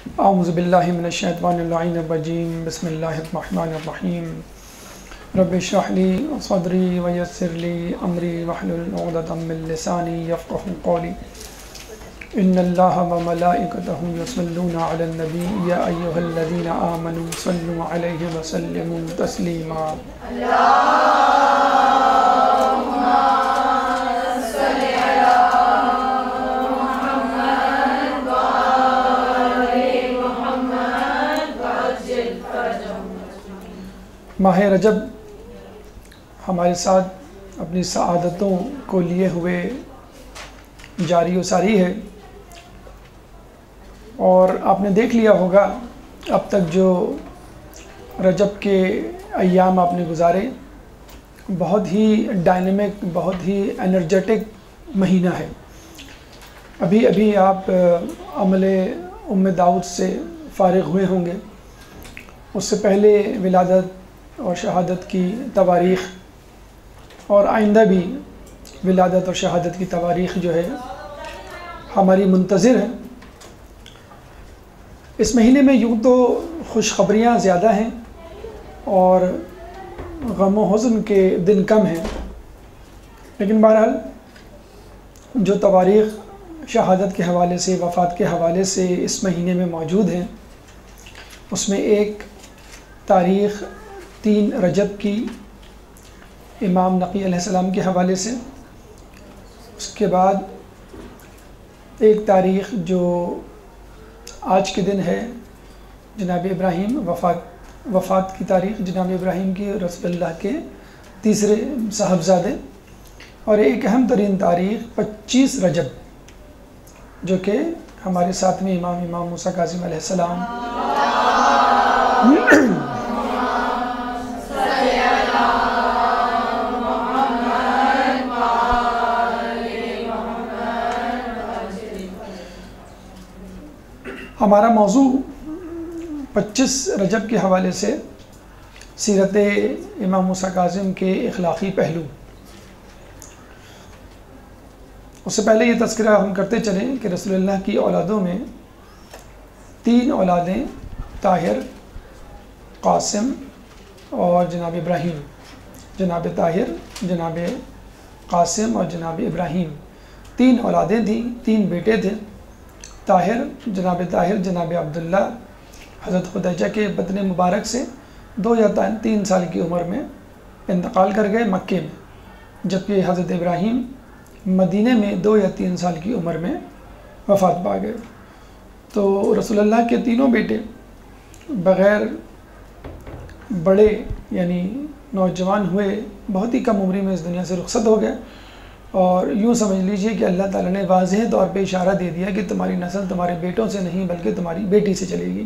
اعوذ باللہ من الشیطان اللعین الرجیم بسم اللہ الرحمن الرحیم رب اشرح لی صدری ویسر لی امری واحلل عقدۃ من لسانی یفقهوا قولی ان اللہ وملائکتہ یصلون علی النبی یا ایھا الذین آمنوا صلوا علیہ وسلموا تسلیما ماہ رجب ہمارے ساتھ اپنی سعادتوں کو لیے ہوئے جاری و ساری ہے، اور آپ نے دیکھ لیا ہوگا اب تک جو رجب کے ایام آپ نے گزارے، بہت ہی ڈائنامک، بہت ہی انرجیٹک مہینہ ہے۔ ابھی آپ عمل ام داؤد سے فارغ ہوئے ہوں گے۔ اس سے پہلے ولادت اور شہادت کی تواریخ، اور آئندہ بھی ولادت اور شہادت کی تواریخ جو ہے ہماری منتظر ہے۔ اس مہینے میں یوں تو خوشخبریاں زیادہ ہیں اور غم و حزن کے دن کم ہیں، لیکن بہرحال جو تواریخ شہادت کے حوالے سے، وفات کے حوالے سے اس مہینے میں موجود ہیں، اس میں ایک تاریخ 3 رجب کی امام نقی علیہ السلام کے حوالے سے، اس کے بعد ایک تاریخ جو آج کے دن ہے جناب ابراہیم، وفات کی تاریخ جناب ابراہیم کی، رسول اللہ کے تیسرے صاحبزادے، اور ایک اہم ترین تاریخ 25 رجب جو کہ ہمارے ساتھ میں امام موسیٰ کاظم علیہ السلام ہمارا موضوع 25 رجب کے حوالے سے سیرت امام موسیٰ کاظم کے اخلاقی پہلو۔ اس سے پہلے یہ تذکرہ ہم کرتے چلیں کہ رسول اللہ کی اولادوں میں 3 اولادیں، طاہر، قاسم اور جناب ابراہیم۔ جناب طاہر، جناب قاسم اور جناب ابراہیم 3 اولادیں تھیں، 3 بیٹے تھے۔ طاہر جناب عبداللہ حضرت خدیجہ کے بطن مبارک سے 2 یا 3 سال کی عمر میں انتقال کر گئے مکے میں، جبکہ حضرت ابراہیم مدینے میں 2 یا 3 سال کی عمر میں وفات پا گئے۔ تو رسول اللہ کے تینوں بیٹے بغیر بڑے یعنی نوجوان ہوئے بہت ہی کم عمری میں اس دنیا سے رخصت ہو گئے، اور یوں سمجھ لیجئے کہ اللہ تعالیٰ نے واضح طور پہ اشارہ دے دیا کہ تمہاری نسل تمہارے بیٹوں سے نہیں بلکہ تمہاری بیٹی سے چلے گی۔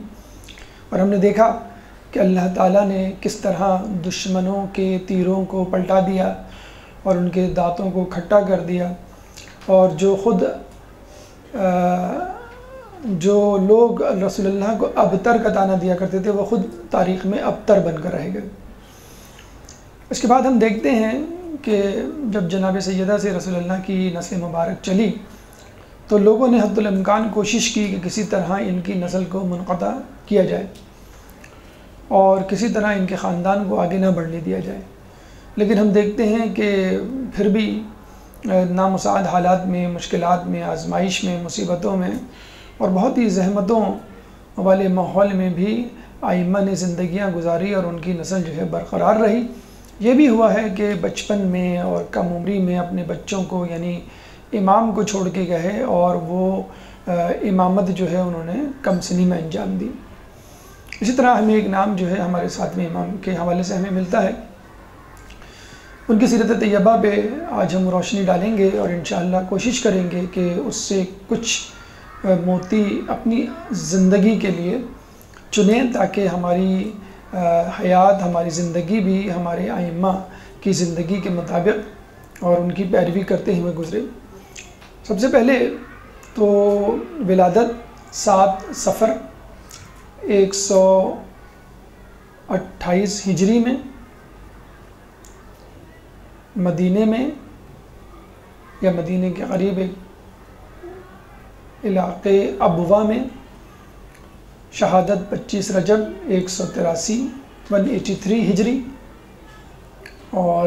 اور ہم نے دیکھا کہ اللہ تعالیٰ نے کس طرح دشمنوں کے تیروں کو پلٹا دیا اور ان کے دانتوں کو کھٹا کر دیا، اور جو لوگ رسول اللہ کو ابتر کا طعنہ دیا کرتے تھے وہ خود تاریخ میں ابتر بن کر رہ گئے۔ اس کے بعد ہم دیکھتے ہیں کہ جب جناب سیدہ سے رسول اللہ کی نسل مبارک چلی تو لوگوں نے حد الامکان کوشش کی کہ کسی طرح ان کی نسل کو منقطع کیا جائے اور کسی طرح ان کے خاندان کو آگے نہ بڑھنے دیا جائے، لیکن ہم دیکھتے ہیں کہ پھر بھی نامساعد حالات میں، مشکلات میں، آزمائش میں، مصیبتوں میں اور بہت ہی زحمتوں والے ماحول میں بھی ائمہ نے زندگیاں گزاری اور ان کی نسل جو ہے برقرار رہی۔ یہ بھی ہوا ہے کہ بچپن میں اور کم عمری میں اپنے بچوں کو یعنی امام کو چھوڑ کے گئے اور وہ امامت جو ہے انہوں نے کم سنی میں انجام دی۔ اسی طرح ہمیں ایک نام جو ہے ہمارے ساتھ میں امام کے حوالے سے ہمیں ملتا ہے، ان کی سیرت طیبہ پہ آج ہم روشنی ڈالیں گے اور انشاءاللہ کوشش کریں گے کہ اس سے کچھ موتی اپنی زندگی کے لیے چنیں تاکہ ہماری حیات، ہماری زندگی بھی ہمارے ائمہ کی زندگی کے مطابق اور ان کی پیروی کرتے ہوئے گزرے۔ سب سے پہلے تو ولادت 7 صفر 128 ہجری میں مدینے میں یا مدینے کے قریب ایک علاقے ابوا میں شہادت 25 رجب 183 ہجری، اور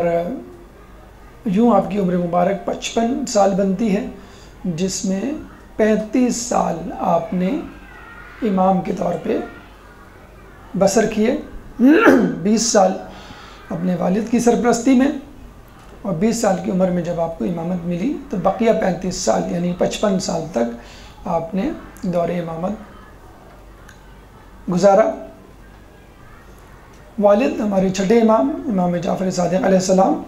یوں آپ کی عمر مبارک 55 سال بنتی ہے، جس میں 35 سال آپ نے امام کے طور پہ بسر کیے، 20 سال اپنے والد کی سرپرستی میں، اور 20 سال کی عمر میں جب آپ کو امامت ملی تو بقیہ 35 سال یعنی 55 سال تک آپ نے دور امامت گزارا۔ والد ہمارے چھٹے امام امام جعفر صادق علیہ السلام،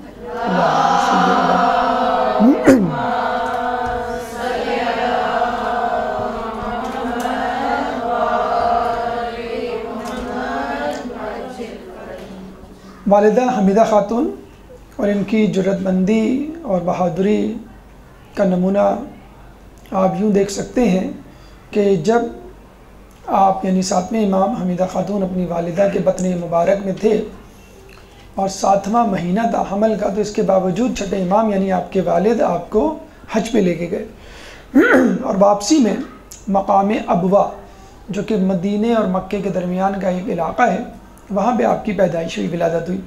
والدہ حمیدہ خاتون، اور ان کی جرت مندی اور بہادری کا نمونہ آپ یوں دیکھ سکتے ہیں کہ جب آپ یعنی 7ویں امام حمیدہ خاتون اپنی والدہ کے بطن مبارک میں تھے اور 7واں مہینہ تھا حمل کا، تو اس کے باوجود چھٹے امام یعنی آپ کے والد آپ کو حج پہ لے کے گئے، اور واپسی میں مقام ابوا جو کہ مدینے اور مکے کے درمیان کا ایک علاقہ ہے، وہاں پہ آپ کی پیدائش ہوئی، ولادت ہوئی۔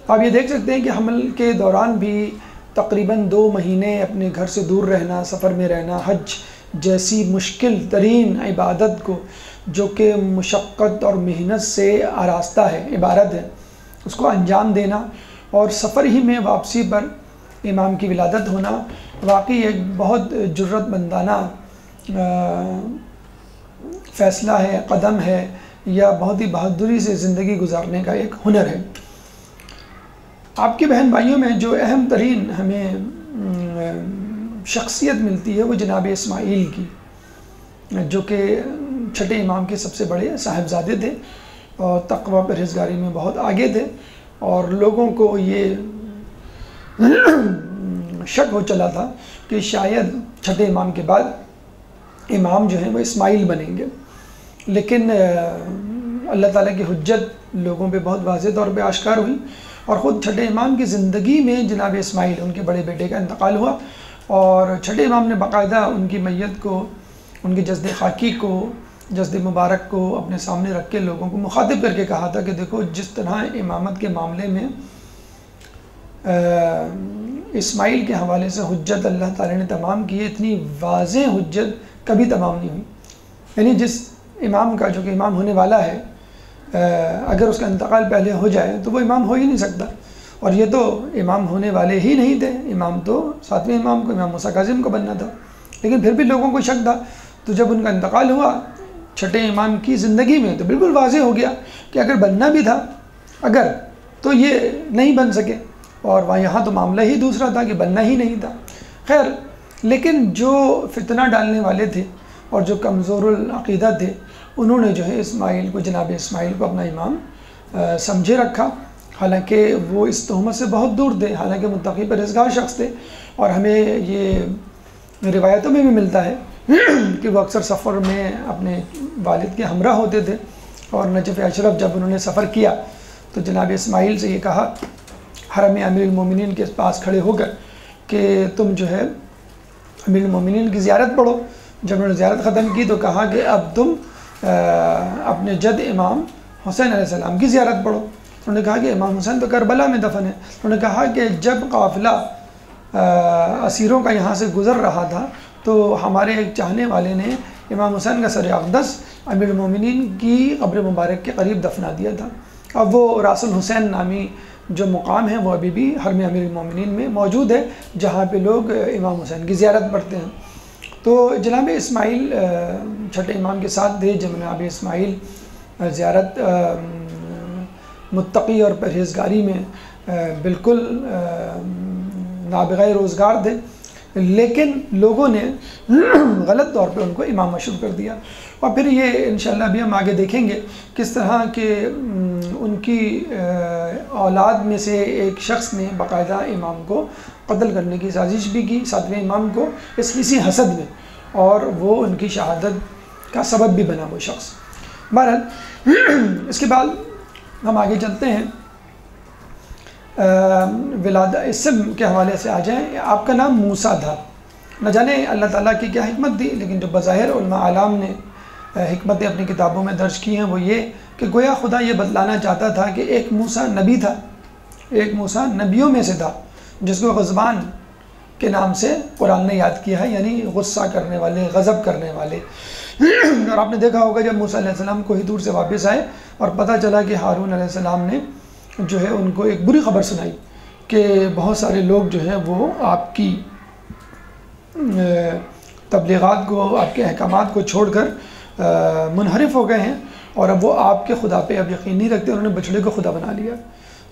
آپ یہ دیکھ سکتے ہیں کہ حمل کے دوران بھی تقریباً 2 مہینے اپنے گھر سے دور رہنا، سفر میں رہنا، حج جیسی مشکل ترین عبادت کو جو کہ مشقت اور محنت سے آراستہ ہے، عبارت ہے، اس کو انجام دینا، اور سفر ہی میں واپسی پر امام کی ولادت ہونا، واقعی ایک بہت جرت مندانہ فیصلہ ہے، قدم ہے، یا بہت ہی بہادری سے زندگی گزارنے کا ایک ہنر ہے۔ آپ کے بہن بھائیوں میں جو اہم ترین ہمیں شخصیت ملتی ہے وہ جناب اسماعیل کی، جو کہ چھٹے امام کے سب سے بڑے صاحبزادے تھے اور تقوی پرہیزگاری میں بہت آگے تھے، اور لوگوں کو یہ شک ہو چلا تھا کہ شاید چھٹے امام کے بعد امام جو ہیں وہ اسماعیل بنیں گے، لیکن اللہ تعالیٰ کی حجت لوگوں پہ بہت واضح طور پہ آشکار ہوئی، اور خود چھٹے امام کی زندگی میں جناب اسماعیل ان کے بڑے بیٹے کا انتقال ہوا، اور چھٹے امام نے باقاعدہ ان کی میت کو، ان کے جسد خاکی کو، جسد مبارک کو اپنے سامنے رکھ کے لوگوں کو مخاطب کر کے کہا تھا کہ دیکھو جس طرح امامت کے معاملے میں اسماعیل کے حوالے سے حجت اللہ تعالیٰ نے تمام کی ہے، اتنی واضح حجت کبھی تمام نہیں ہوئی، یعنی جس امام کا جو کہ امام ہونے والا ہے اگر اس کا انتقال پہلے ہو جائے تو وہ امام ہو ہی نہیں سکتا، اور یہ تو امام ہونے والے ہی نہیں تھے، امام تو 7ویں امام کو، امام موسیٰ کاظم کو بننا تھا، لیکن پھر بھی لوگوں کو شک تھا، تو جب ان کا انتقال ہوا چھٹے امام کی زندگی میں تو بالکل واضح ہو گیا کہ اگر بننا بھی تھا اگر تو یہ نہیں بن سکے، اور وہاں یہاں تو معاملہ ہی دوسرا تھا کہ بننا ہی نہیں تھا۔ خیر، لیکن جو فتنہ ڈالنے والے تھے اور جو کمزور العقیدہ تھے انہوں نے جو ہے اسماعیل کو، جناب اسماعیل کو اپنا امام سمجھے رکھا، حالانکہ وہ اس تہمت سے بہت دور تھے، حالانکہ متقی پرہیزگار شخص تھے، اور ہمیں یہ روایتوں میں بھی ملتا ہے کہ وہ اکثر سفر میں اپنے والد کے ہمراہ ہوتے تھے، اور نجف اشرف جب انہوں نے سفر کیا تو جناب اسماعیل سے یہ کہا حرم امیر المومنین کے پاس کھڑے ہو کر کہ تم جو ہے امیر المومنین کی زیارت پڑھو۔ جب انہوں نے زیارت ختم کی تو کہا کہ اب تم اپنے جد امام حسین علیہ السلام کی زیارت پڑھو۔ انہوں نے کہا کہ امام حسین تو کربلا میں دفن ہے۔ انہوں نے کہا کہ جب قافلہ اسیروں کا یہاں سے گزر رہا تھا تو ہمارے ایک چاہنے والے نے امام حسین کا سر اقدس امیر المومنین کی قبر مبارک کے قریب دفنا دیا تھا۔ اب وہ راس الحسین نامی جو مقام ہے وہ ابھی بھی حرم امیر المومنین میں موجود ہے، جہاں پہ لوگ امام حسین کی زیارت پڑھتے ہیں۔ تو جناب اسماعیل چھٹے امام کے ساتھ تھے، جناب اسماعیل زیارت متقی اور پرہیزگاری میں بالکل نابغہ روزگار تھے، لیکن لوگوں نے غلط طور پہ ان کو امام مشہور کر دیا، اور پھر یہ انشاءاللہ بھی ہم آگے دیکھیں گے کس طرح کہ ان کی اولاد میں سے ایک شخص نے باقاعدہ امام کو قتل کرنے کی سازش بھی کی، 7ویں امام کو، اسی حسد میں، اور وہ ان کی شہادت کا سبب بھی بنا وہ شخص۔ بہرحال اس کے بعد ہم آگے چلتے ہیں، ولادہ اسم کے حوالے سے آ جائیں۔ آپ کا نام موسیٰ تھا، نہ جانے اللہ تعالیٰ کی کیا حکمت تھی، لیکن جو بظاہر علماء اعلام نے حکمتیں اپنی کتابوں میں درج کی ہیں وہ یہ کہ گویا خدا یہ بتلانا چاہتا تھا کہ ایک موسیٰ نبی تھا، ایک موسیٰ نبیوں میں سے تھا جس کو غضبان کے نام سے قرآن نے یاد کیا ہے، یعنی غصہ کرنے والے، غضب کرنے والے۔ اور آپ نے دیکھا ہوگا جب موسیٰ علیہ السلام کوہ طور سے واپس آئے اور پتہ چلا کہ ہارون علیہ السلام نے جو ہے ان کو ایک بری خبر سنائی کہ بہت سارے لوگ جو ہیں وہ آپ کی تبلیغات کو، آپ کے احکامات کو چھوڑ کر منحرف ہو گئے ہیں، اور اب وہ آپ کے خدا پہ اب یقین نہیں رکھتے، انہوں نے بچڑے کو خدا بنا لیا۔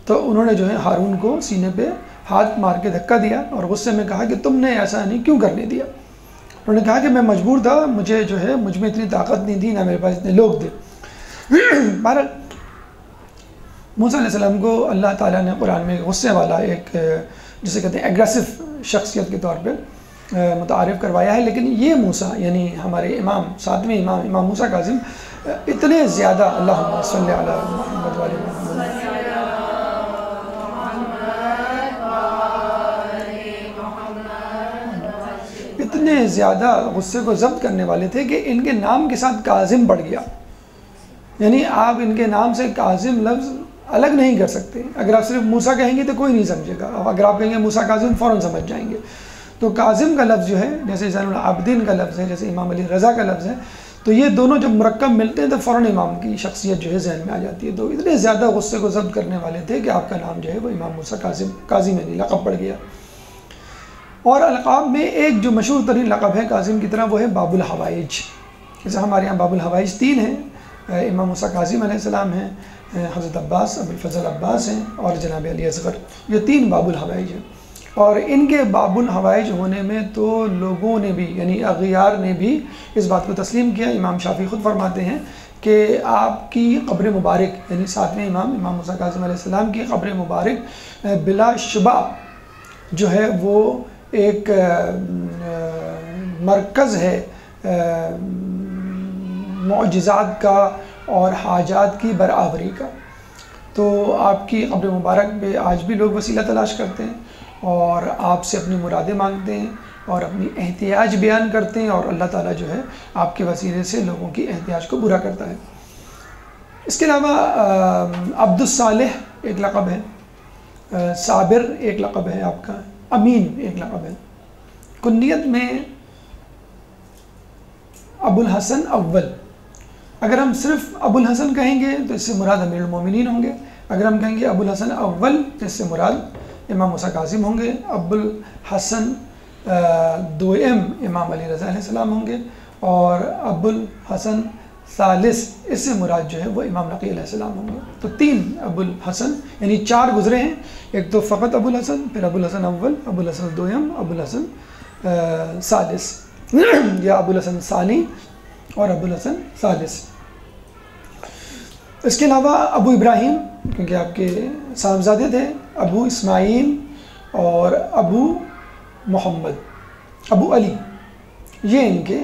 تو انہوں نے جو ہے ہارون کو سینے پہ ہاتھ مار کے دھکا دیا اور غصے میں کہا کہ تم نے ایسا نہیں کیوں کرنے دیا؟ انہوں نے کہا کہ میں مجبور تھا، مجھے جو ہے مجھ میں اتنی طاقت نہیں تھی، نہ میرے پاس اتنے لوگ تھے۔ بہرحال موسیٰ علیہ السلام کو اللہ تعالیٰ نے قرآن میں غصے والا ایک جسے کہتے ہیں ایگریسو شخصیت کے طور پہ متعارف کروایا ہے، لیکن یہ موسیٰ یعنی ہمارے امام، ساتویں امام موسیٰ کاظم اتنے زیادہ، اللہم صلی علی محمد و آل محمد، اتنے زیادہ غصے کو ضبط کرنے والے تھے کہ ان کے نام کے ساتھ کاظم پڑ گیا، یعنی آپ ان کے نام سے کاظم لفظ الگ نہیں کر سکتے۔ اگر آپ صرف موسیٰ کہیں گے تو کوئی نہیں سمجھے گا، اگر آپ کہیں گے موسیٰ کاظم فوراً سمجھ جائیں گے۔ تو کاظم کا لفظ جو ہے جیسے زین العابدین کا لفظ ہے، جیسے امام علی رضا کا لفظ ہے، تو یہ دونوں جب مرکب ملتے ہیں تو فوراً امام کی شخصیت جو ہے ذہن میں آ جاتی ہے۔ تو اتنے زیادہ غصے کو ضبط کرنے والے تھے کہ آپ کا نام جو ہے وہ امام موسیٰ کاظم یعنی لقب پڑ گیا۔ اور القاب میں ایک جو مشہور ترین لقب ہے کاظم کی طرح وہ ہے باب الحوائج۔ جیسے ہمارے یہاں باب الحوائج 3 ہیں، امام موسیٰ کاظم علیہ السلام ہیں، حضرت عباس ابو الفضل عباس ہیں، اور جناب علی اصغر، یہ 3 باب الحوائج ہیں۔ اور ان کے باب الحوائج ہونے میں تو لوگوں نے بھی یعنی اغیار نے بھی اس بات کو تسلیم کیا۔ امام شافعی خود فرماتے ہیں کہ آپ کی قبر مبارک یعنی ساتویں امام موسیٰ کاظم علیہ السلام کی قبر مبارک بلا شبہ جو ہے وہ ایک مرکز ہے معجزات کا اور حاجات کی برآوری کا۔ تو آپ کی قبر مبارک پہ آج بھی لوگ وسیلہ تلاش کرتے ہیں اور آپ سے اپنی مرادیں مانگتے ہیں اور اپنی احتیاج بیان کرتے ہیں، اور اللہ تعالیٰ جو ہے آپ کے وسیلے سے لوگوں کی احتیاج کو پورا کرتا ہے۔ اس کے علاوہ عبد الصالح ایک لقب ہے، صابر ایک لقب ہے آپ کا، امین ایک لقب ہے۔ کنیت میں ابو الحسن اول، اگر ہم صرف ابو الحسن کہیں گے تو اس سے مراد امیر المومنین ہوں گے، اگر ہم کہیں گے ابو الحسن اول تو اس سے مراد امام موسیٰ کاظم ہوں گے، ابو الحسن دوئم امام علی رضا علیہ السلام ہوں گے، اور ابو الحسن ثالث اس سے مراد جو ہے وہ امام نقی علیہ السلام ہوں گے۔ تو 3 ابو الحسن یعنی 4 گزرے ہیں، ایک تو فقط ابو الحسن، پھر ابو الحسن اول، ابو الحسن دوئم، ابو الحسن ثالث یا ابو الحسن ثانی اور ابو الحسن ثالث۔ اس کے علاوہ ابو ابراہیم کیونکہ آپ کے صاحبزادے تھے، ابو اسماعیل اور ابو محمد، ابو علی، یہ ان کے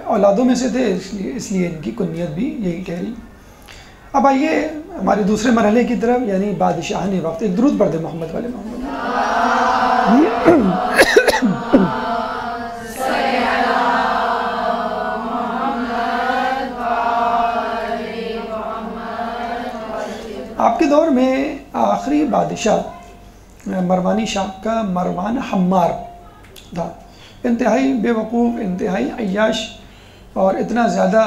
اولادوں میں سے تھے، اس لیے ان کی کنیت بھی یہی ٹھہری۔ اب آئیے ہمارے دوسرے مرحلے کی طرف، یعنی بادشاہان وقت۔ ایک درود پڑھ دیں محمد والے محمد۔ آپ کے دور میں آخری بادشاہ مروانی شاہ کا مروان حمار تھا، انتہائی بے وقوف، انتہائی عیاش اور اتنا زیادہ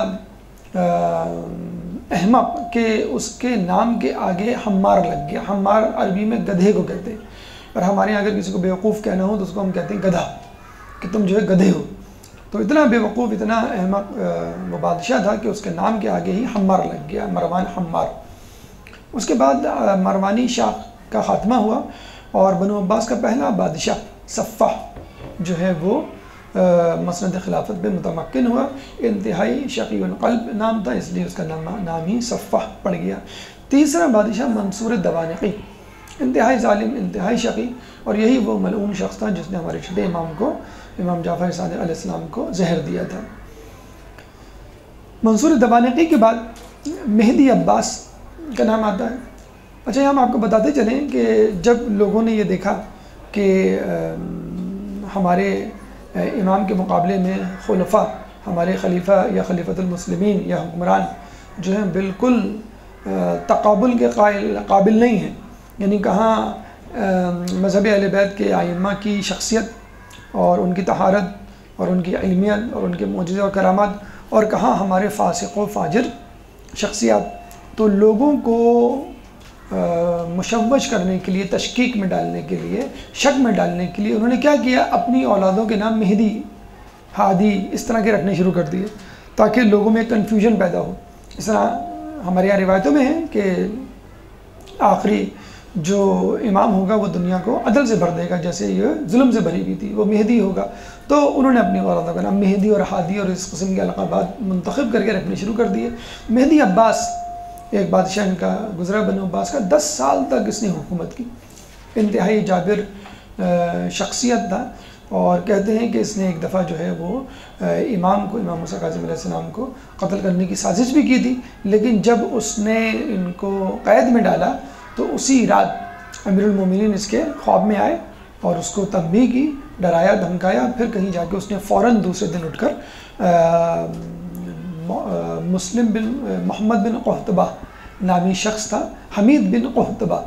احمق کہ اس کے نام کے آگے حمار لگ گیا۔ حمار عربی میں گدھے کو کہتے ہیں، اور ہمارے یہاں اگر کسی کو بے وقوف کہنا ہو تو اس کو ہم کہتے ہیں گدھا، کہ تم جو ہے گدھے ہو۔ تو اتنا بے وقوف، اتنا احمق وہ بادشاہ تھا کہ اس کے نام کے آگے ہی حمار لگ گیا، مروان حمار۔ اس کے بعد مروانی شاہ کا خاتمہ ہوا اور بنو عباس کا پہلا بادشاہ صفح جو ہے وہ مسند خلافت پہ متمکن ہوا۔ انتہائی شقی القلب نام تھا، اس لیے اس کا نام ہی صفح پڑ گیا۔ تیسرا بادشاہ منصور دوانقی، انتہائی ظالم، انتہائی شقی، اور یہی وہ ملعون شخص تھا جس نے ہمارے چھٹے امام کو، امام جعفر صادق علیہ السلام کو زہر دیا تھا۔ منصور دوانقی کے بعد مہدی عباس کا نام آتا ہے۔ اچھا، ہم آپ کو بتاتے چلیں کہ جب لوگوں نے یہ دیکھا کہ ہمارے امام کے مقابلے میں خلفاء ہمارے خلیفہ یا خلیفۃ المسلمین یا حکمران جو ہیں بالکل تقابل کے قابل نہیں ہیں. یعنی کہاں مذہب اہل بیت کے ائمہ کی شخصیت اور ان کی طہارت اور ان کی علمیت اور ان کے معجزے اور کرامات، اور کہاں ہمارے فاسق و فاجر شخصیات. تو لوگوں کو مشوش کرنے کے لیے، تشکیک میں ڈالنے کے لیے، شک میں ڈالنے کے لیے انہوں نے کیا کیا، اپنی اولادوں کے نام مہدی، ہادی اس طرح کے رکھنے شروع کر دیے تاکہ لوگوں میں کنفیوژن پیدا ہو. اس طرح ہمارے یہاں روایتوں میں ہے کہ آخری جو امام ہوگا وہ دنیا کو عدل سے بھر دے گا، جیسے یہ ظلم سے بھری ہوئی تھی، وہ مہدی ہوگا. تو انہوں نے اپنی اولادوں کا نام مہدی اور ہادی اور اس قسم کے القابات منتخب کر کے رکھنے شروع کر دیے. مہدی عباس ایک بادشاہ ان کا گزرا، بنو عباس کا، 10 سال تک اس نے حکومت کی. انتہائی جابر شخصیت تھا، اور کہتے ہیں کہ اس نے ایک دفعہ جو ہے وہ امام موسیٰ کاظم علیہ السلام کو قتل کرنے کی سازش بھی کی تھی. لیکن جب اس نے ان کو قید میں ڈالا تو اسی رات امیر المومنین اس کے خواب میں آئے اور اس کو تنبیہ کی، ڈرایا دھمکایا. پھر کہیں جا کے اس نے فوراً دوسرے دن اٹھ کر مسلم بن محمد بن قحطبہ نامی شخص تھا، حمید بن قحطبہ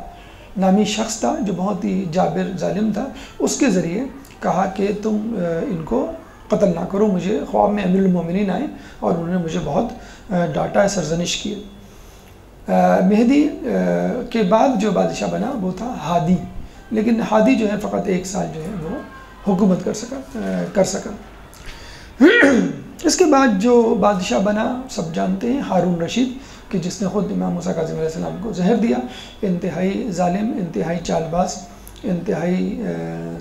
نامی شخص تھا جو بہت ہی جابر ظالم تھا، اس کے ذریعے کہا کہ تم ان کو قتل نہ کرو. مجھے خواب میں امیر المومنین آئے اور انہوں نے مجھے بہت ڈانٹا، سرزنش کی. مہدی کے بعد جو بادشاہ بنا وہ تھا ہادی، لیکن ہادی جو ہے فقط 1 سال جو ہے وہ حکومت کر سکا. اس کے بعد جو بادشاہ بنا سب جانتے ہیں، ہارون رشید، کہ جس نے خود امام موسیٰ کاظم علیہ السلام کو زہر دیا. انتہائی ظالم، انتہائی چال باز، انتہائی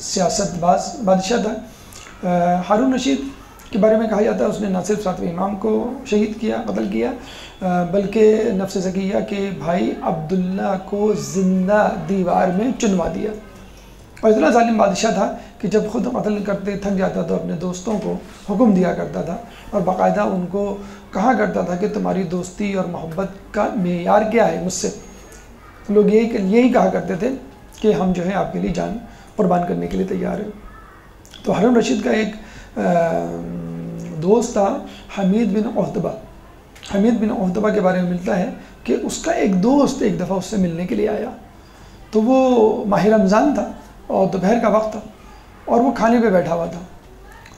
سیاست باز بادشاہ تھا. ہارون رشید کے بارے میں کہا جاتا ہے اس نے نہ صرف 7ویں امام کو شہید کیا، قتل کیا، بلکہ نفس زکیہ کے بھائی عبداللہ کو زندہ دیوار میں چنوا دیا. اور اتنا ظالم بادشاہ تھا کہ جب خود قتل کرتے تھک جاتا تو اپنے دوستوں کو حکم دیا کرتا تھا اور باقاعدہ ان کو کہا کرتا تھا کہ تمہاری دوستی اور محبت کا معیار کیا ہے مجھ سے. لوگ یہی کہا کرتے تھے کہ ہم جو ہے آپ کے لیے جان قربان کرنے کے لیے تیار ہیں. تو ہارون رشید کا ایک دوست تھا حمید بن قحطبہ. حمید بن قحطبہ کے بارے میں ملتا ہے کہ اس کا ایک دوست ایک دفعہ اس سے ملنے کے لیے آیا. تو وہ ماہ رمضان تھا اور دوپہر کا وقت تھا اور وہ کھانے پہ بیٹھا ہوا تھا.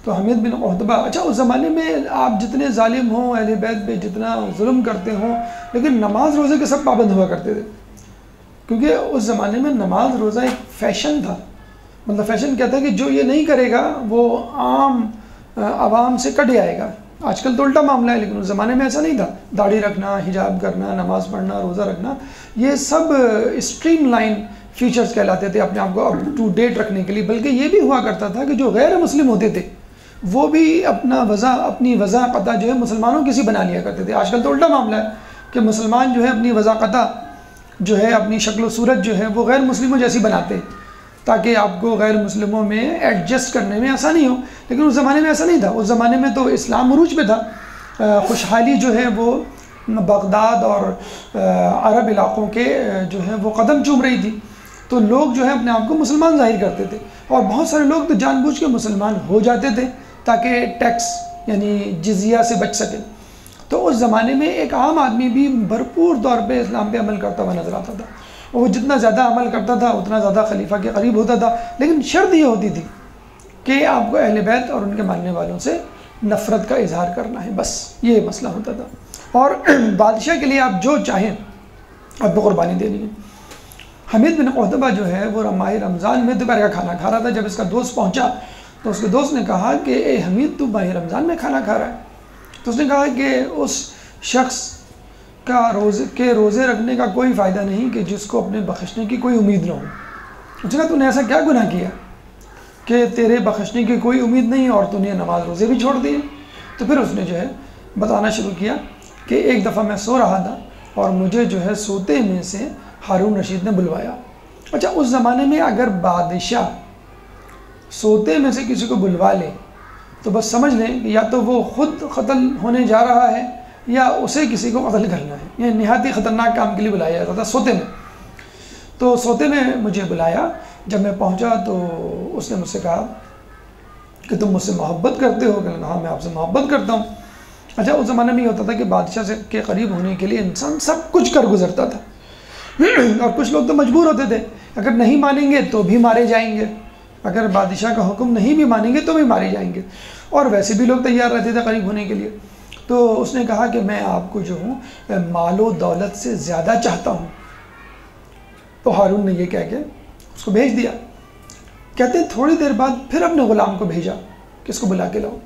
تو حمید بن قحطبہ، اچھا اس زمانے میں آپ جتنے ظالم ہوں، اہل بیت پہ جتنا ظلم کرتے ہوں، لیکن نماز روزے کے سب پابند ہوا کرتے تھے، کیونکہ اس زمانے میں نماز روزہ ایک فیشن تھا. مطلب فیشن کہتا ہے کہ جو یہ نہیں کرے گا وہ عام عوام سے کٹ جائے گا. آج کل تو الٹا معاملہ ہے، لیکن اس زمانے میں ایسا نہیں تھا. داڑھی رکھنا، حجاب کرنا، نماز پڑھنا، روزہ رکھنا، یہ سب اسٹریم لائن فیچرز کہلاتے تھے اپنے آپ کو اپ ٹو ڈیٹ رکھنے کے لیے. بلکہ یہ بھی ہوا کرتا تھا کہ جو غیر مسلم ہوتے تھے وہ بھی اپنی وضع قطع جو ہے مسلمانوں کی سی بنا لیا کرتے تھے. آج کل تو الٹا معاملہ ہے کہ مسلمان جو ہے اپنی وضع قطع جو ہے، اپنی شکل و صورت جو ہے وہ غیر مسلموں جیسی بناتے ہیں تاکہ آپ کو غیر مسلموں میں ایڈجسٹ کرنے میں آسانی ہو. لیکن اس زمانے میں ایسا نہیں تھا. اس زمانے میں تو اسلام عروج پہ تھا. خوشحالی جو ہے وہ بغداد اور عرب علاقوں کے جو ہے وہ قدم چوم رہی تھی. تو لوگ جو ہے اپنے آپ کو مسلمان ظاہر کرتے تھے اور بہت سارے لوگ تو جان بوجھ کے مسلمان ہو جاتے تھے تاکہ ٹیکس یعنی جزیہ سے بچ سکے. تو اس زمانے میں ایک عام آدمی بھی بھرپور طور پہ اسلام پہ عمل کرتا ہوا نظر آتا تھا. وہ جتنا زیادہ عمل کرتا تھا اتنا زیادہ خلیفہ کے قریب ہوتا تھا. لیکن شرط یہ ہوتی تھی کہ آپ کو اہل بیت اور ان کے ماننے والوں سے نفرت کا اظہار کرنا ہے، بس یہ مسئلہ ہوتا تھا. اور بادشاہ کے لیے آپ جو چاہیں آپ کو قربانی دینی ہے. حمید بن قحطبہ جو ہے وہ ماہ رمضان میں دوپہر کا کھانا کھا رہا تھا. جب اس کا دوست پہنچا تو اس کے دوست نے کہا کہ اے حمید، تو ماہ رمضان میں کھانا کھا رہا ہے؟ تو اس نے کہا کہ اس شخص کا روزے رکھنے کا کوئی فائدہ نہیں کہ جس کو اپنے بخشنے کی کوئی امید نہ ہو. اس نے کہا تو نے ایسا کیا گناہ کیا کہ تیرے بخشنے کی کوئی امید نہیں اور تو نے نماز روزے بھی چھوڑ دیے؟ تو پھر اس نے جو ہے بتانا شروع کیا کہ ایک دفعہ میں سو رہا تھا اور مجھے جو ہے سوتے میں سے ہارون رشید نے بلوایا. اچھا اس زمانے میں اگر بادشاہ سوتے میں سے کسی کو بلوا لے تو بس سمجھ لیں کہ یا تو وہ خود قتل ہونے جا رہا ہے یا اسے کسی کو قتل کرنا ہے. یہ نہایت خطرناک کام کے لیے بلایا جاتا تھا سوتے میں. تو سوتے میں مجھے بلایا. جب میں پہنچا تو اس نے مجھ سے کہا کہ تم مجھ سے محبت کرتے ہو؟ کہ ہاں میں آپ سے محبت کرتا ہوں۔ اچھا اس زمانے میں یہ ہوتا تھا کہ بادشاہ سے کے قریب ہونے کے لیے انسان سب کچھ کر گزرتا تھا، اور کچھ لوگ تو مجبور ہوتے تھے، اگر نہیں مانیں گے تو بھی مارے جائیں گے، اگر بادشاہ کا حکم نہیں بھی مانیں گے تو بھی مارے جائیں گے، اور ویسے بھی لوگ تیار رہتے تھے قریب ہونے کے لیے۔ تو اس نے کہا کہ میں آپ کو جو ہوں مال و دولت سے زیادہ چاہتا ہوں۔ تو ہارون نے یہ کہہ کے اس کو بھیج دیا۔ کہتے ہیں تھوڑی دیر بعد پھر اپنے غلام کو بھیجا کہ اس کو بلا کے لاؤ۔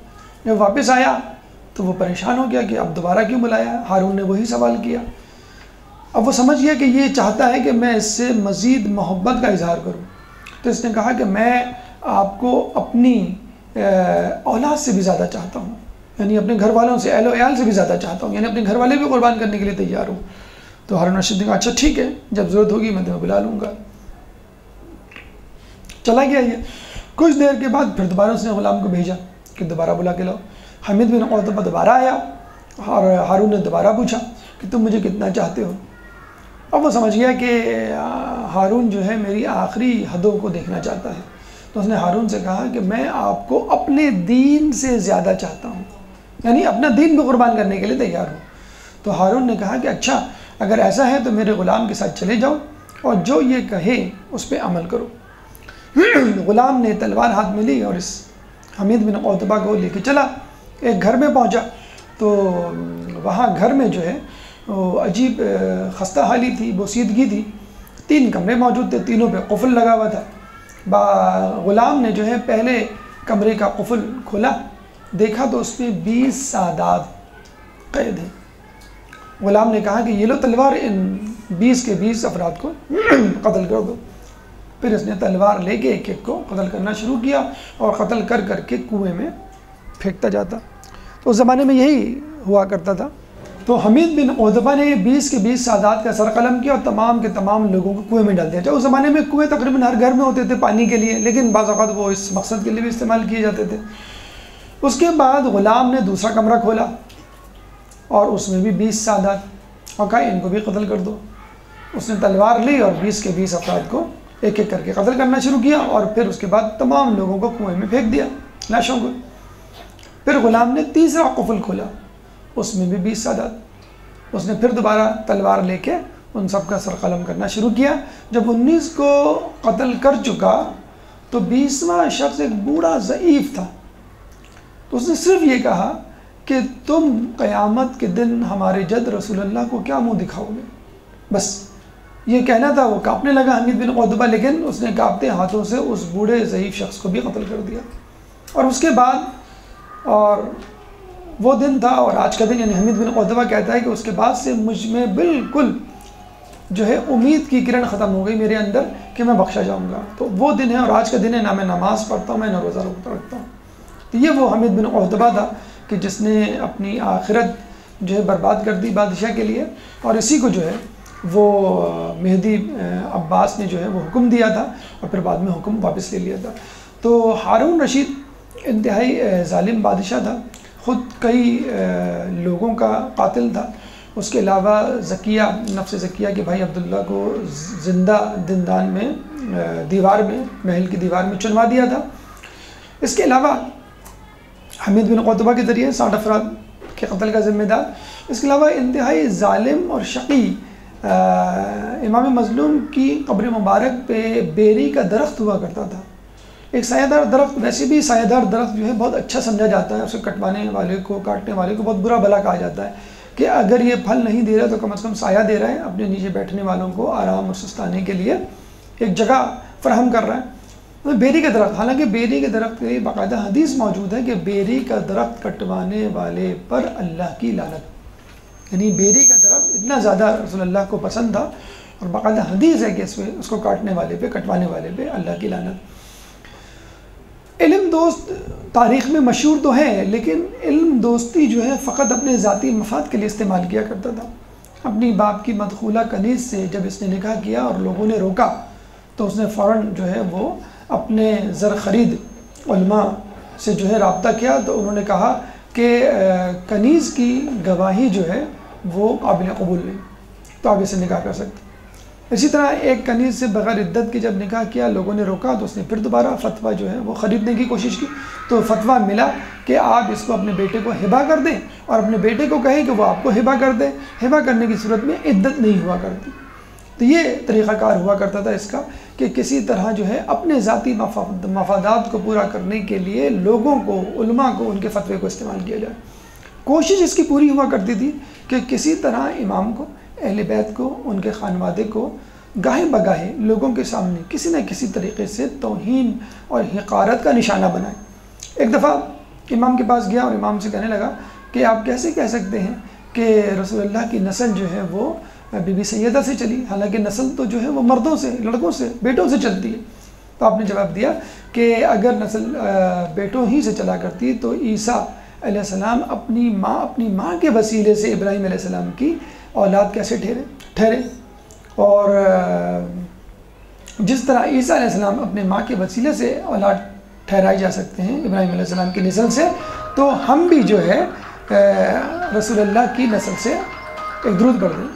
جب واپس آیا تو وہ پریشان ہو گیا کہ اب دوبارہ کیوں بلایا؟ ہارون نے وہی سوال کیا۔ اب وہ سمجھ گیا کہ یہ چاہتا ہے کہ میں اس سے مزید محبت کا اظہار کروں، تو اس نے کہا کہ میں آپ کو اپنی اولاد سے بھی زیادہ چاہتا ہوں، یعنی اپنے گھر والوں سے، اہل و عیال سے بھی زیادہ چاہتا ہوں، یعنی اپنے گھر والے بھی قربان کرنے کے لیے تیار ہوں۔ تو ہارون رشید نے کہا اچھا ٹھیک ہے، جب ضرورت ہوگی میں تمہیں بلا لوں گا۔ چلا گیا یہ۔ کچھ دیر کے بعد پھر دوبارہ اس نے غلام کو بھیجا کہ دوبارہ بلا کے لاؤ۔ حمید بن عتبہ دوبارہ آیا اور ہارون نے دوبارہ پوچھا کہ تم مجھے کتنا چاہتے ہو؟ اب وہ سمجھ گیا کہ ہارون جو ہے میری آخری حدوں کو دیکھنا چاہتا ہے، تو اس نے ہارون سے کہا کہ میں آپ کو اپنے دین سے زیادہ چاہتا ہوں، یعنی اپنا دین بھی قربان کرنے کے لیے تیار ہوں۔ تو ہارون نے کہا کہ اچھا اگر ایسا ہے تو میرے غلام کے ساتھ چلے جاؤ اور جو یہ کہے اس پہ عمل کرو۔ غلام نے تلوار ہاتھ میں لی اور اس حمید بن عتبہ کو لے کے چلا۔ ایک گھر میں پہنچا تو وہاں گھر میں جو ہے وہ عجیب خستہ حالی تھی، بوسیدگی تھی۔ 3 کمرے موجود تھے، تینوں پہ قفل لگا ہوا تھا۔ غلام نے جو ہے پہلے کمرے کا قفل کھولا، دیکھا تو اس میں 20 سادات قید ہیں۔ غلام نے کہا کہ یہ لو تلوار، ان 20 کے 20 افراد کو قتل کر دو۔ پھر اس نے تلوار لے کے ایک ایک کو قتل کرنا شروع کیا اور قتل کر کر کے کنویں میں پھینکتا جاتا۔ تو اس زمانے میں یہی ہوا کرتا تھا۔ تو حمید بن عتبہ نے 20 کے 20 سادات کا سر قلم کیا اور تمام کے تمام لوگوں کو کنویں میں ڈال دیا۔ اس زمانے میں کنویں تقریباً ہر گھر میں ہوتے تھے پانی کے لیے، لیکن بعض اوقات وہ اس مقصد کے لیے بھی استعمال کیے جاتے تھے۔ اس کے بعد غلام نے دوسرا کمرہ کھولا اور اس میں بھی 20 سادات، اور کہا ان کو بھی قتل کر دو۔ اس نے تلوار لی اور 20 کے 20 افراد کو ایک ایک کر کے قتل کرنا شروع کیا، اور پھر اس کے بعد تمام لوگوں کو کنویں میں پھینک دیا، لاشوں کو۔ پھر غلام نے تیسرا قفل کھولا، اس میں بھی 20 سادات۔ اس نے پھر دوبارہ تلوار لے کے ان سب کا سر قلم کرنا شروع کیا۔ جب 19 کو قتل کر چکا تو 20واں شخص ایک بوڑھا ضعیف تھا، تو اس نے صرف یہ کہا کہ تم قیامت کے دن ہمارے جد رسول اللہ کو کیا منہ دکھاؤ گے؟ بس یہ کہنا تھا۔ وہ کانپنے لگا حمید بن عتبہ، لیکن اس نے کانپتے ہاتھوں سے اس بوڑھے ضعیف شخص کو بھی قتل کر دیا۔ اور اس کے بعد، اور وہ دن تھا اور آج کا دن، یعنی حمید بن عتبہ کہتا ہے کہ اس کے بعد سے مجھ میں بالکل جو ہے امید کی کرن ختم ہو گئی میرے اندر کہ میں بخشا جاؤں گا۔ تو وہ دن ہے اور آج کا دن ہے، نہ میں نماز پڑھتا ہوں میں نہ روزہ رکھتا ہوں۔ تو یہ وہ حمید بن عتبہ تھا کہ جس نے اپنی آخرت جو ہے برباد کر دی بادشاہ کے لیے، اور اسی کو جو ہے وہ مہدی عباس نے جو ہے وہ حکم دیا تھا اور پھر بعد میں حکم واپس لے لیا تھا۔ تو ہارون رشید انتہائی ظالم بادشاہ تھا، خود کئی لوگوں کا قاتل تھا۔ اس کے علاوہ زکیہ، نفس زکیہ کے بھائی عبداللہ کو زندہ زندان میں، دیوار میں، محل کی دیوار میں چنوا دیا تھا۔ اس کے علاوہ حمید بن عتبہ کے ذریعے 60 افراد کے قتل کا ذمہ دار۔ اس کے علاوہ انتہائی ظالم اور شقی امام مظلوم کی قبر مبارک پہ بیری کا درخت ہوا کرتا تھا، ایک سایہ دار درخت۔ ویسے بھی سایہ دار درخت جو ہے بہت اچھا سمجھا جاتا ہے، اسے کٹوانے والے کو، کاٹنے والے کو بہت برا بھلا کہا جاتا ہے کہ اگر یہ پھل نہیں دے رہا تو کم از کم سایہ دے رہا ہے، اپنے نیچے بیٹھنے والوں کو آرام اور سستانے کے لیے ایک جگہ فراہم کر رہا ہے۔ بیری کا درخت، حالانکہ بیری کے درخت کی باقاعدہ حدیث موجود ہے کہ بیری کا درخت کٹوانے والے پر اللہ کی لعنت، یعنی بیری کا درخت اتنا زیادہ رسول اللہ کو پسند تھا، اور باقاعدہ حدیث ہے کہ اس کو کاٹنے والے پہ، کٹوانے والے پہ اللہ کی لعنت۔ علم دوست تاریخ میں مشہور تو ہے، لیکن علم دوستی جو ہے فقط اپنے ذاتی مفاد کے لیے استعمال کیا کرتا تھا۔ اپنی باپ کی مدخولہ کنیز سے جب اس نے نکاح کیا اور لوگوں نے روکا تو اس نے فوراً جو ہے وہ اپنے زر خرید علماء سے جو ہے رابطہ کیا، تو انہوں نے کہا کہ کنیز کی گواہی جو ہے وہ قابل قبول نہیں، تو آپ اسے نکاح کر سکتے۔ اسی طرح ایک کنیز سے بغیر عدت کے جب نکاح کیا لوگوں نے روکا تو اس نے پھر دوبارہ فتویٰ جو ہے وہ خریدنے کی کوشش کی، تو فتویٰ ملا کہ آپ اس کو اپنے بیٹے کو ہبہ کر دیں اور اپنے بیٹے کو کہیں کہ وہ آپ کو ہبہ کر دیں، ہبہ کرنے کی صورت میں عدت نہیں ہوا کرتی۔ تو یہ طریقہ کار ہوا کرتا تھا اس کا کہ کسی طرح جو ہے اپنے ذاتی مفادات کو پورا کرنے کے لیے لوگوں کو، علماء کو، ان کے فتوے کو استعمال کیا جائے۔ کوشش اس کی پوری ہوا کرتی تھی کہ کسی طرح امام کو، اہل بیت کو، ان کے خانوادے کو گاہے بگاہے لوگوں کے سامنے کسی نہ کسی طریقے سے توہین اور حقارت کا نشانہ بنائے۔ ایک دفعہ امام کے پاس گیا اور امام سے کہنے لگا کہ آپ کیسے کہہ سکتے ہیں کہ رسول اللہ کی نسل جو ہے وہ بی بی سیدہ سے چلی، حالانکہ نسل تو جو ہے وہ مردوں سے، لڑکوں سے، بیٹوں سے چلتی ہے۔ تو آپ نے جواب دیا کہ اگر نسل بیٹوں ہی سے چلا کرتی تو عیسیٰ علیہ السلام اپنی ماں کے وسیلے سے ابراہیم علیہ السلام کی اولاد کیسے ٹھہرے، اور جس طرح عیسیٰ علیہ السلام اپنے ماں کے وسیلے سے اولاد ٹھہرائے جا سکتے ہیں ابراہیم علیہ السلام کی نسل سے، تو ہم بھی جو ہے رسول اللہ کی نسل سے ایک درود پڑھ دیں۔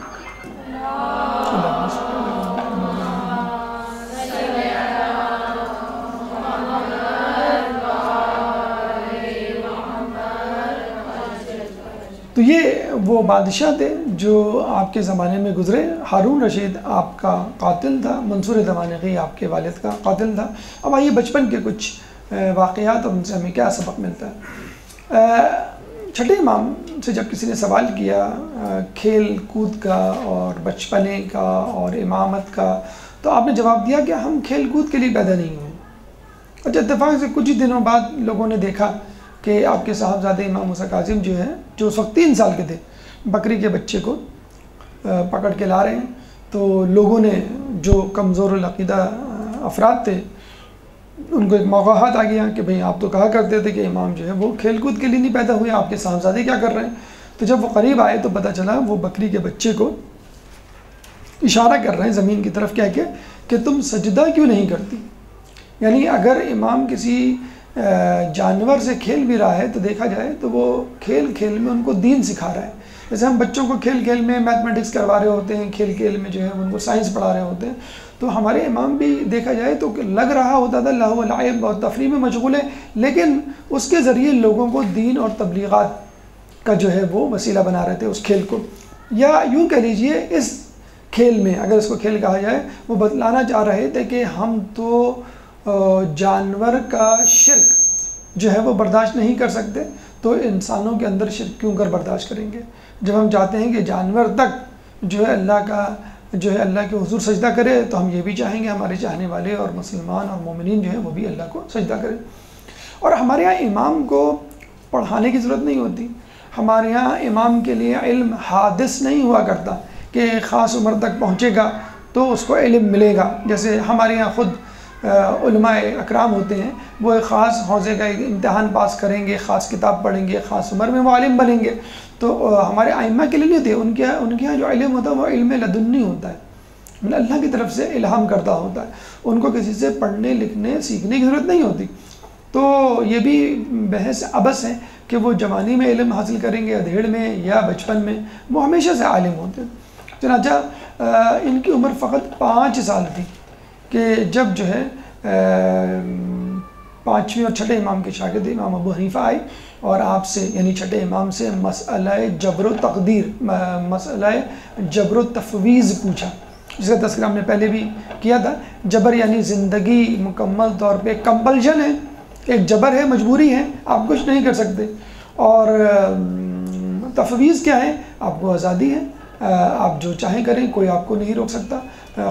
تو یہ وہ بادشاہ تھے جو آپ کے زمانے میں گزرے۔ ہارون رشید آپ کا قاتل تھا، منصور دمانغی آپ کے والد کا قاتل تھا۔ اب آئیے بچپن کے کچھ واقعات اور ان سے ہمیں کیا سبق ملتا ہے۔ چھٹے امام سے جب کسی نے سوال کیا کھیل کود کا اور بچپنے کا اور امامت کا، تو آپ نے جواب دیا کہ ہم کھیل کود کے لیے پیدا نہیں ہوئے۔ اچھا، اتفاق سے کچھ ہی دنوں بعد لوگوں نے دیکھا کہ آپ کے صاحبزادے امام موسیٰ کاظم جو ہیں، جو اس وقت 3 سال کے تھے، بکری کے بچے کو پکڑ کے لا رہے ہیں۔ تو لوگوں نے، جو کمزور العقیدہ افراد تھے، ان کو ایک موقع ہاتھ آ گیا کہ بھئی آپ تو کہا کرتے تھے کہ امام جو ہے وہ کھیل کود کے لیے نہیں پیدا ہوئے، آپ کے صاحبزادے کیا کر رہے ہیں؟ تو جب وہ قریب آئے تو پتہ چلا وہ بکری کے بچے کو اشارہ کر رہے ہیں زمین کی طرف کہہ کے کہ تم سجدہ کیوں نہیں کرتی۔ یعنی اگر امام کسی جانور سے کھیل بھی رہا ہے تو دیکھا جائے تو وہ کھیل میں ان کو دین سکھا رہا ہے۔ جیسے ہم بچوں کو کھیل میں میتھمیٹکس کروا رہے ہوتے ہیں، کھیل میں جو ہے ان کو سائنس پڑھا رہے ہوتے ہیں، تو ہمارے امام بھی دیکھا جائے تو لگ رہا ہوتا تھا لہو و لعب اور تفریح میں مشغول ہے، لیکن اس کے ذریعے لوگوں کو دین اور تبلیغات کا جو ہے وہ وسیلہ بنا رہے تھے اس کھیل کو۔ یا یوں کہہ لیجئے اس کھیل میں، اگر اس کو کھیل کہا جائے، وہ بتلانا چاہ رہے تھے کہ ہم تو جانور کا شرک جو ہے وہ برداشت نہیں کر سکتے، تو انسانوں کے اندر شرک کیوں کر برداشت کریں گے؟ جب ہم چاہتے ہیں کہ جانور تک جو ہے اللہ کے حضور سجدہ کرے، تو ہم یہ بھی چاہیں گے ہمارے چاہنے والے اور مسلمان اور مومنین جو ہیں وہ بھی اللہ کو سجدہ کریں۔ اور ہمارے یہاں امام کو پڑھانے کی ضرورت نہیں ہوتی، ہمارے یہاں امام کے لیے علم حادث نہیں ہوا کرتا کہ ایک خاص عمر تک پہنچے گا تو اس کو علم ملے گا۔ جیسے ہمارے یہاں خود علماء اکرام ہوتے ہیں، وہ ایک خاص حوزے کا ایک امتحان پاس کریں گے، خاص کتاب پڑھیں گے، خاص عمر میں وہ عالم بنیں گے۔ تو ہمارے ائمہ کے لیے نہیں ہوتے، ان کے یہاں جو علم ہوتا ہے وہ علم لدنی ہوتا ہے، اللہ کی طرف سے الہام کردہ ہوتا ہے، ان کو کسی سے پڑھنے لکھنے سیکھنے کی ضرورت نہیں ہوتی۔ تو یہ بھی بحث عبث ہے کہ وہ جوانی میں علم حاصل کریں گے، ادھیڑ میں یا بچپن میں، وہ ہمیشہ سے عالم ہوتے ہیں۔ چنانچہ ان کی عمر فقط 5 سال تھی کہ جب جو ہے 5ویں اور چھٹے امام کے شاگرد امام ابو حنیفہ آئے اور آپ سے، یعنی چھٹے امام سے مسئلہ جبر و تقدیر، مسئلہ جبر و تفویض پوچھا، جس کا تذکرہ ہم نے پہلے بھی کیا تھا۔ جبر یعنی زندگی مکمل طور پہ کمپلشن ہے، ایک جبر ہے، مجبوری ہے، آپ کچھ نہیں کر سکتے، اور تفویض کیا ہے؟ آپ کو آزادی ہے، آپ جو چاہیں کریں، کوئی آپ کو نہیں روک سکتا،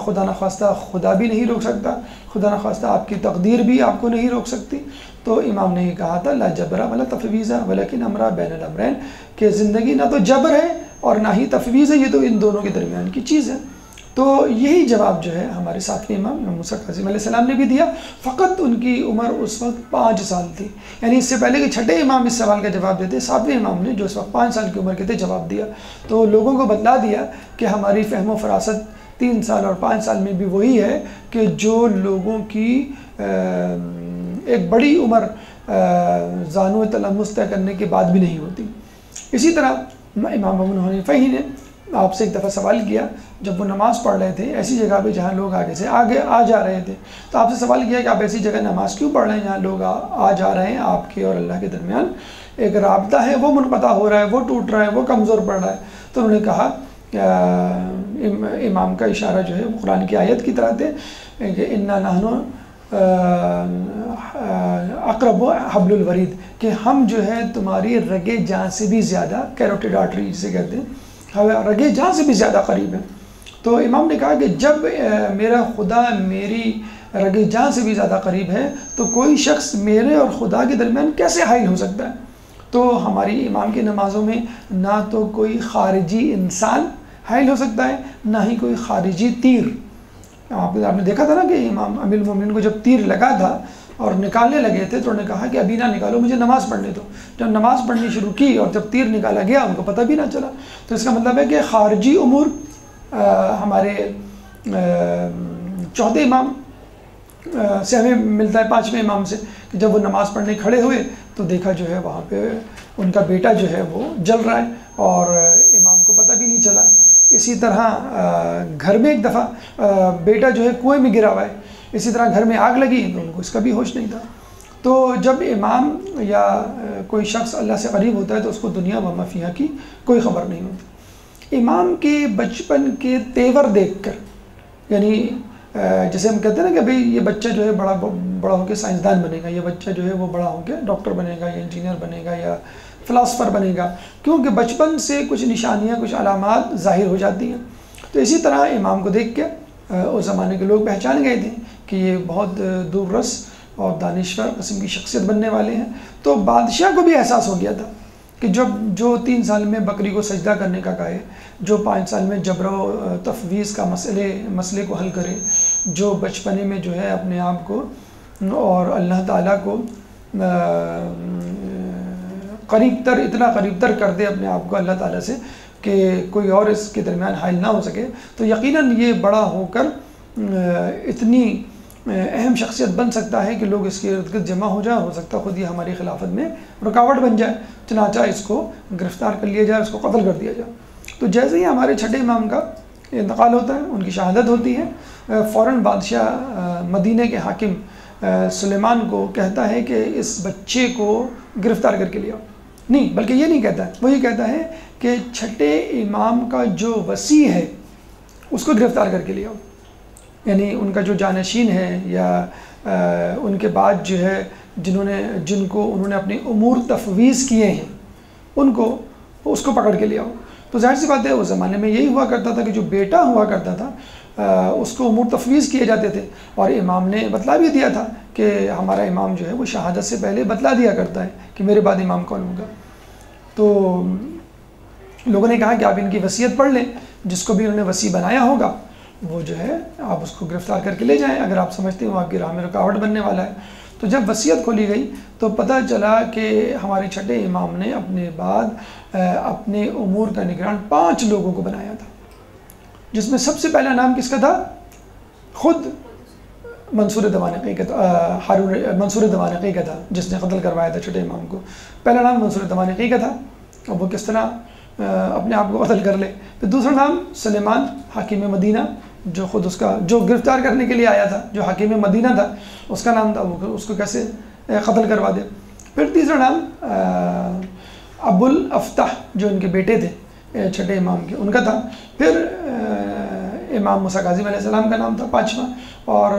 خدا نخواستہ خدا بھی نہیں روک سکتا، خدا نخواستہ آپ کی تقدیر بھی آپ کو نہیں روک سکتی۔ تو امام نے یہ کہا تھا لا جبر ولا تفویض ولکن امر بین الامرین، کہ زندگی نہ تو جبر ہے اور نہ ہی تفویض ہے، یہ تو ان دونوں کے درمیان کی چیز ہے۔ تو یہی جواب جو ہے ہمارے 7ویں امام موسیٰ کاظم علیہ السلام نے بھی دیا، فقط ان کی عمر اس وقت 5 سال تھی۔ یعنی اس سے پہلے کہ چھٹے امام اس سوال کا جواب دیتے، 7ویں امام نے جو اس وقت 5 سال کی عمر کے تھے جواب دیا۔ تو لوگوں کو بتلا دیا کہ ہماری فہم و فراست 3 سال اور 5 سال میں بھی وہی ہے کہ جو لوگوں کی ایک بڑی عمر زانو تلمس طے کرنے کے بعد بھی نہیں ہوتی۔ اسی طرح امام ابو حنیفہ ہی نے آپ سے ایک دفعہ سوال کیا جب وہ نماز پڑھ رہے تھے ایسی جگہ پہ جہاں لوگ آگے سے آگے آ جا رہے تھے، تو آپ سے سوال کیا کہ آپ ایسی جگہ نماز کیوں پڑھ رہے ہیں جہاں لوگ آ جا رہے ہیں، آپ کے اور اللہ کے درمیان ایک رابطہ ہے وہ منقطع ہو رہا ہے، وہ ٹوٹ رہا ہے، وہ کمزور پڑ رہا ہے. تو انہوں نے کہا امام کا اشارہ جو ہے وہ قرآن کی آیت کی طرح تھے کہ انا نحن اقرب حبل الورید، کہ ہم جو ہے تمہاری رگے جان سے بھی زیادہ، کیروٹیڈ آرٹری جسے کہتے ہیں، رگے جان سے بھی زیادہ قریب ہیں. تو امام نے کہا کہ جب میرا خدا میری رگے جان سے بھی زیادہ قریب ہے تو کوئی شخص میرے اور خدا کے درمیان کیسے حائل ہو سکتا ہے. تو ہماری امام کی نمازوں میں نہ تو کوئی خارجی انسان حائل ہو سکتا ہے، نہ ہی کوئی خارجی تیر. آپ نے دیکھا تھا نا کہ امام امیر المومنین کو جب تیر لگا تھا اور نکالنے لگے تھے تو انہوں نے کہا کہ ابھی نہ نکالو، مجھے نماز پڑھنے دو. جب نماز پڑھنی شروع کی اور جب تیر نکالا گیا ان کو پتہ بھی نہ چلا. تو اس کا مطلب ہے کہ خارجی امور ہمارے چوتھے امام سے ہمیں ملتا ہے پانچویں امام سے کہ جب وہ نماز پڑھنے کھڑے ہوئے تو دیکھا جو ہے وہاں پہ ان کا بیٹا جو ہے وہ جل رہا ہے اور امام کو پتہ بھی نہیں چلا. اسی طرح گھر میں ایک دفعہ بیٹا جو ہے کنویں میں گرا ہوا ہے، اسی طرح گھر میں آگ لگی تو ان کو اس کا بھی ہوش نہیں تھا. تو جب امام یا کوئی شخص اللہ سے قریب ہوتا ہے تو اس کو دنیا و ما فیہا کی کوئی خبر نہیں ہوتی. امام کے بچپن کے تیور دیکھ کر، یعنی جیسے ہم کہتے ہیں نا کہ بھئی یہ بچہ جو ہے بڑا ہو کے سائنسدان بنے گا، یہ بچہ جو ہے وہ بڑا ہو کے ڈاکٹر بنے گا یا انجینئر بنے گا یا فلاسفر بنے گا، کیونکہ بچپن سے کچھ نشانیاں، کچھ علامات ظاہر ہو جاتی ہیں. تو اسی طرح امام کو دیکھ کے اس زمانے کے لوگ پہچان گئے تھے کہ یہ بہت دور رس اور دانشور قسم کی شخصیت بننے والے ہیں. تو بادشاہ کو بھی احساس ہو گیا تھا کہ جو 3 سال میں بکری کو سجدہ کرنے کا کہے، جو 5 سال میں جبر و تفویض کا مسئلے کو حل کرے، جو بچپنے میں جو ہے اپنے آپ کو اور اللہ تعالیٰ کو اتنا قریب تر کر دے اپنے آپ کو اللہ تعالیٰ سے کہ کوئی اور اس کے درمیان حائل نہ ہو سکے، تو یقیناً یہ بڑا ہو کر اتنی اہم شخصیت بن سکتا ہے کہ لوگ اس کے ارد گرد جمع ہو جائیں. ہو سکتا ہے خود یہ ہماری خلافت میں رکاوٹ بن جائے، چنانچہ اس کو گرفتار کر لیا جائے، اس کو قتل کر دیا جائے. تو جیسے ہی ہمارے چھٹے امام کا انتقال ہوتا ہے، ان کی شہادت ہوتی ہے، فوراً بادشاہ مدینہ کے حاکم سلیمان کو کہتا ہے کہ اس بچے کو گرفتار کر کے لیا. نہیں، بلکہ یہ نہیں کہتا ہے، وہ یہ کہتا ہے کہ چھٹے امام کا جو وصی ہے اس کو گرفتار کر کے لیا. یعنی ان کا جو جانشین ہے یا ان کے بعد جو ہے جن کو انہوں نے اپنے امور تفویض کیے ہیں اس کو پکڑ کے لیا ہو. تو ظاہر سی بات ہے اس زمانے میں یہی ہوا کرتا تھا کہ جو بیٹا ہوا کرتا تھا اس کو امور تفویض کیے جاتے تھے. اور امام نے بتلا بھی دیا تھا کہ ہمارا امام جو ہے وہ شہادت سے پہلے بتلا دیا کرتا ہے کہ میرے بعد امام کون ہوگا. تو لوگوں نے کہا کہ آپ ان کی وصیت پڑھ لیں، جس کو بھی انہوں نے وصی بنایا ہوگا وہ جو ہے آپ اس کو گرفتار کر کے لے جائیں اگر آپ سمجھتے ہیں وہ آپ کی راہ میں رکاوٹ بننے والا ہے. تو جب وصیت کھولی گئی تو پتہ چلا کہ ہمارے چھٹے امام نے اپنے بعد اپنے امور کا نگران 5 لوگوں کو بنایا تھا، جس میں سب سے پہلا نام کس کا تھا؟ خود منصور دوانقی کا تھا. منصور دوانقی کا تھا جس نے قتل کروایا تھا چھٹے امام کو. پہلا نام منصور دوانقی کا تھا، اب وہ کس طرح اپنے آپ کو قتل کر لے. پھر دوسرا نام سلیمان حاکم مدینہ، جو خود اس کا جو گرفتار کرنے کے لیے آیا تھا، جو حاکم مدینہ تھا اس کا نام تھا، وہ اس کو کیسے قتل کروا دے. پھر تیسرا نام ابو الافتح جو ان کے بیٹے تھے چھٹے امام کے، ان کا تھا. پھر امام موسیٰ کاظم علیہ السلام کا نام تھا 5واں اور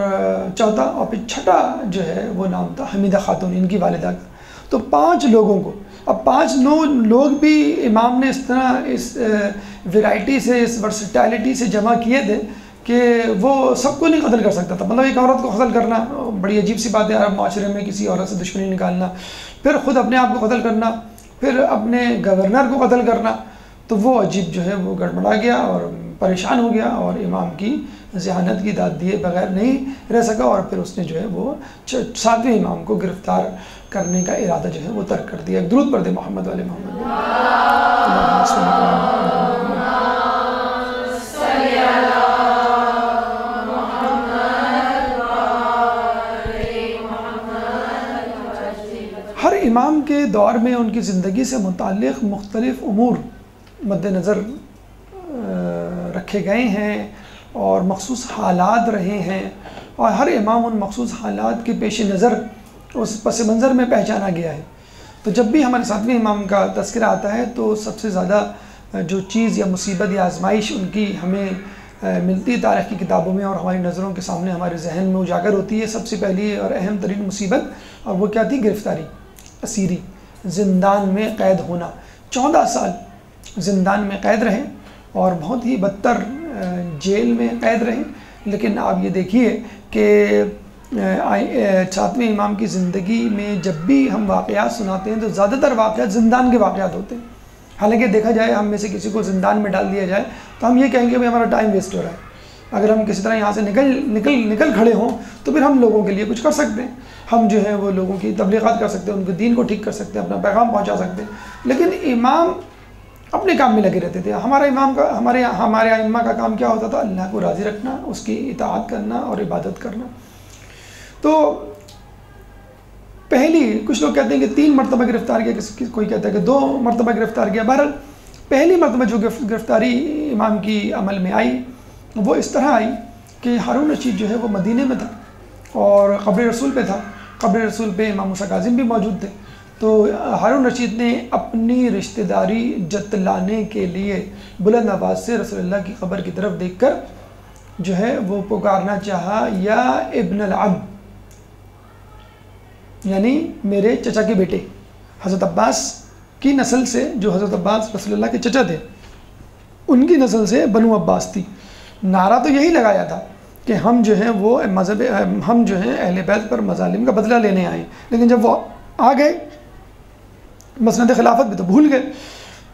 چوتھا، اور پھر چھٹا جو ہے وہ نام تھا حمیدہ خاتون، ان کی والدہ کا. تو 5 لوگوں کو، اب 5 لوگ بھی امام نے اس طرح اس ویرائٹی سے، اس ورسٹیلٹی سے جمع کیے تھے کہ وہ سب کو نہیں قتل کر سکتا تھا. مطلب ایک عورت کو قتل کرنا بڑی عجیب سی بات ہے عرب معاشرے میں، کسی عورت سے دشمنی نکالنا، پھر خود اپنے آپ کو قتل کرنا، پھر اپنے گورنر کو قتل کرنا. تو وہ عجیب جو ہے وہ گڑبڑا گیا اور پریشان ہو گیا اور امام کی ذہانت کی داد دیے بغیر نہیں رہ سکا، اور پھر اس نے جو ہے وہ 7ویں امام ko گرفتار کرنے کا ارادہ جو ہے وہ ترک کر دیا. درود پڑھ دے محمد والے محمد. ہر امام کے دور میں ان کی زندگی سے متعلق مختلف امور مد نظر رکھے گئے ہیں اور مخصوص حالات رہے ہیں، اور ہر امام ان مخصوص حالات کے پیش نظر اس پس منظر میں پہچانا گیا ہے۔ تو جب بھی ہمارے 7ویں امام کا تذکرہ آتا ہے تو سب سے زیادہ جو چیز یا مصیبت یا آزمائش ان کی ہمیں ملتی ہے تاریخ کی کتابوں میں، اور ہماری نظروں کے سامنے ہمارے ذہن میں اجاگر ہوتی ہے۔ سب سے پہلی اور اہم ترین مصیبت، اور وہ کیا تھی؟ گرفتاری، اسیری، زندان میں قید ہونا۔ 14 سال زندان میں قید رہے اور بہت ہی بدتر جیل میں قید رہے۔ لیکن آپ یہ دیکھیے کہ 7ویں امام کی زندگی میں جب بھی ہم واقعات سناتے ہیں تو زیادہ تر واقعات زندان کے واقعات ہوتے ہیں۔ حالانکہ دیکھا جائے ہم میں سے کسی کو زندان میں ڈال دیا جائے تو ہم یہ کہیں گے بھائی ہمارا ٹائم ویسٹ ہو رہا ہے۔ اگر ہم کسی طرح یہاں سے نکل کھڑے ہوں تو پھر ہم لوگوں کے لیے کچھ کر سکتے ہیں، ہم جو ہے وہ لوگوں کی تبلیغات کر سکتے ہیں، ان کے دین کو ٹھیک کر سکتے ہیں، اپنا پیغام پہنچا سکتے ہیں۔ لیکن امام اپنے کام میں لگے رہتے تھے۔ ہمارے ائمہ کا کام کیا ہوتا تھا؟ اللہ کو راضی رکھنا، اس کی اطاعت کرنا اور عبادت کرنا۔ تو پہلی، کچھ لوگ کہتے ہیں کہ 3 مرتبہ گرفتار کیا، کوئی کہتا ہے کہ 2 مرتبہ گرفتار کیا۔ بہرحال پہلی مرتبہ جو گرفتاری امام کی عمل میں آئی وہ اس طرح آئی کہ ہارون رشید جو ہے وہ مدینے میں تھا اور قبر رسول پہ تھا۔ قبر رسول پہ امام موسیٰ کاظم بھی موجود تھے۔ تو ہارون رشید نے اپنی رشتہ داری جتلانے کے لیے بلند آواز سے رسول اللہ کی قبر کی طرف دیکھ کر جو ہے وہ پکارنا چاہا، یا ابن العم، یعنی میرے چچا کے بیٹے۔ حضرت عباس کی نسل سے، جو حضرت عباس رسول اللہ کے چچا تھے، ان کی نسل سے بنو عباس تھی۔ نعرہ تو یہی لگایا تھا کہ ہم جو ہیں وہ ہم جو ہیں اہل بیت پر مظالم کا بدلہ لینے آئے، لیکن جب وہ آ گئے مسند خلافت بھی تو بھول گئے۔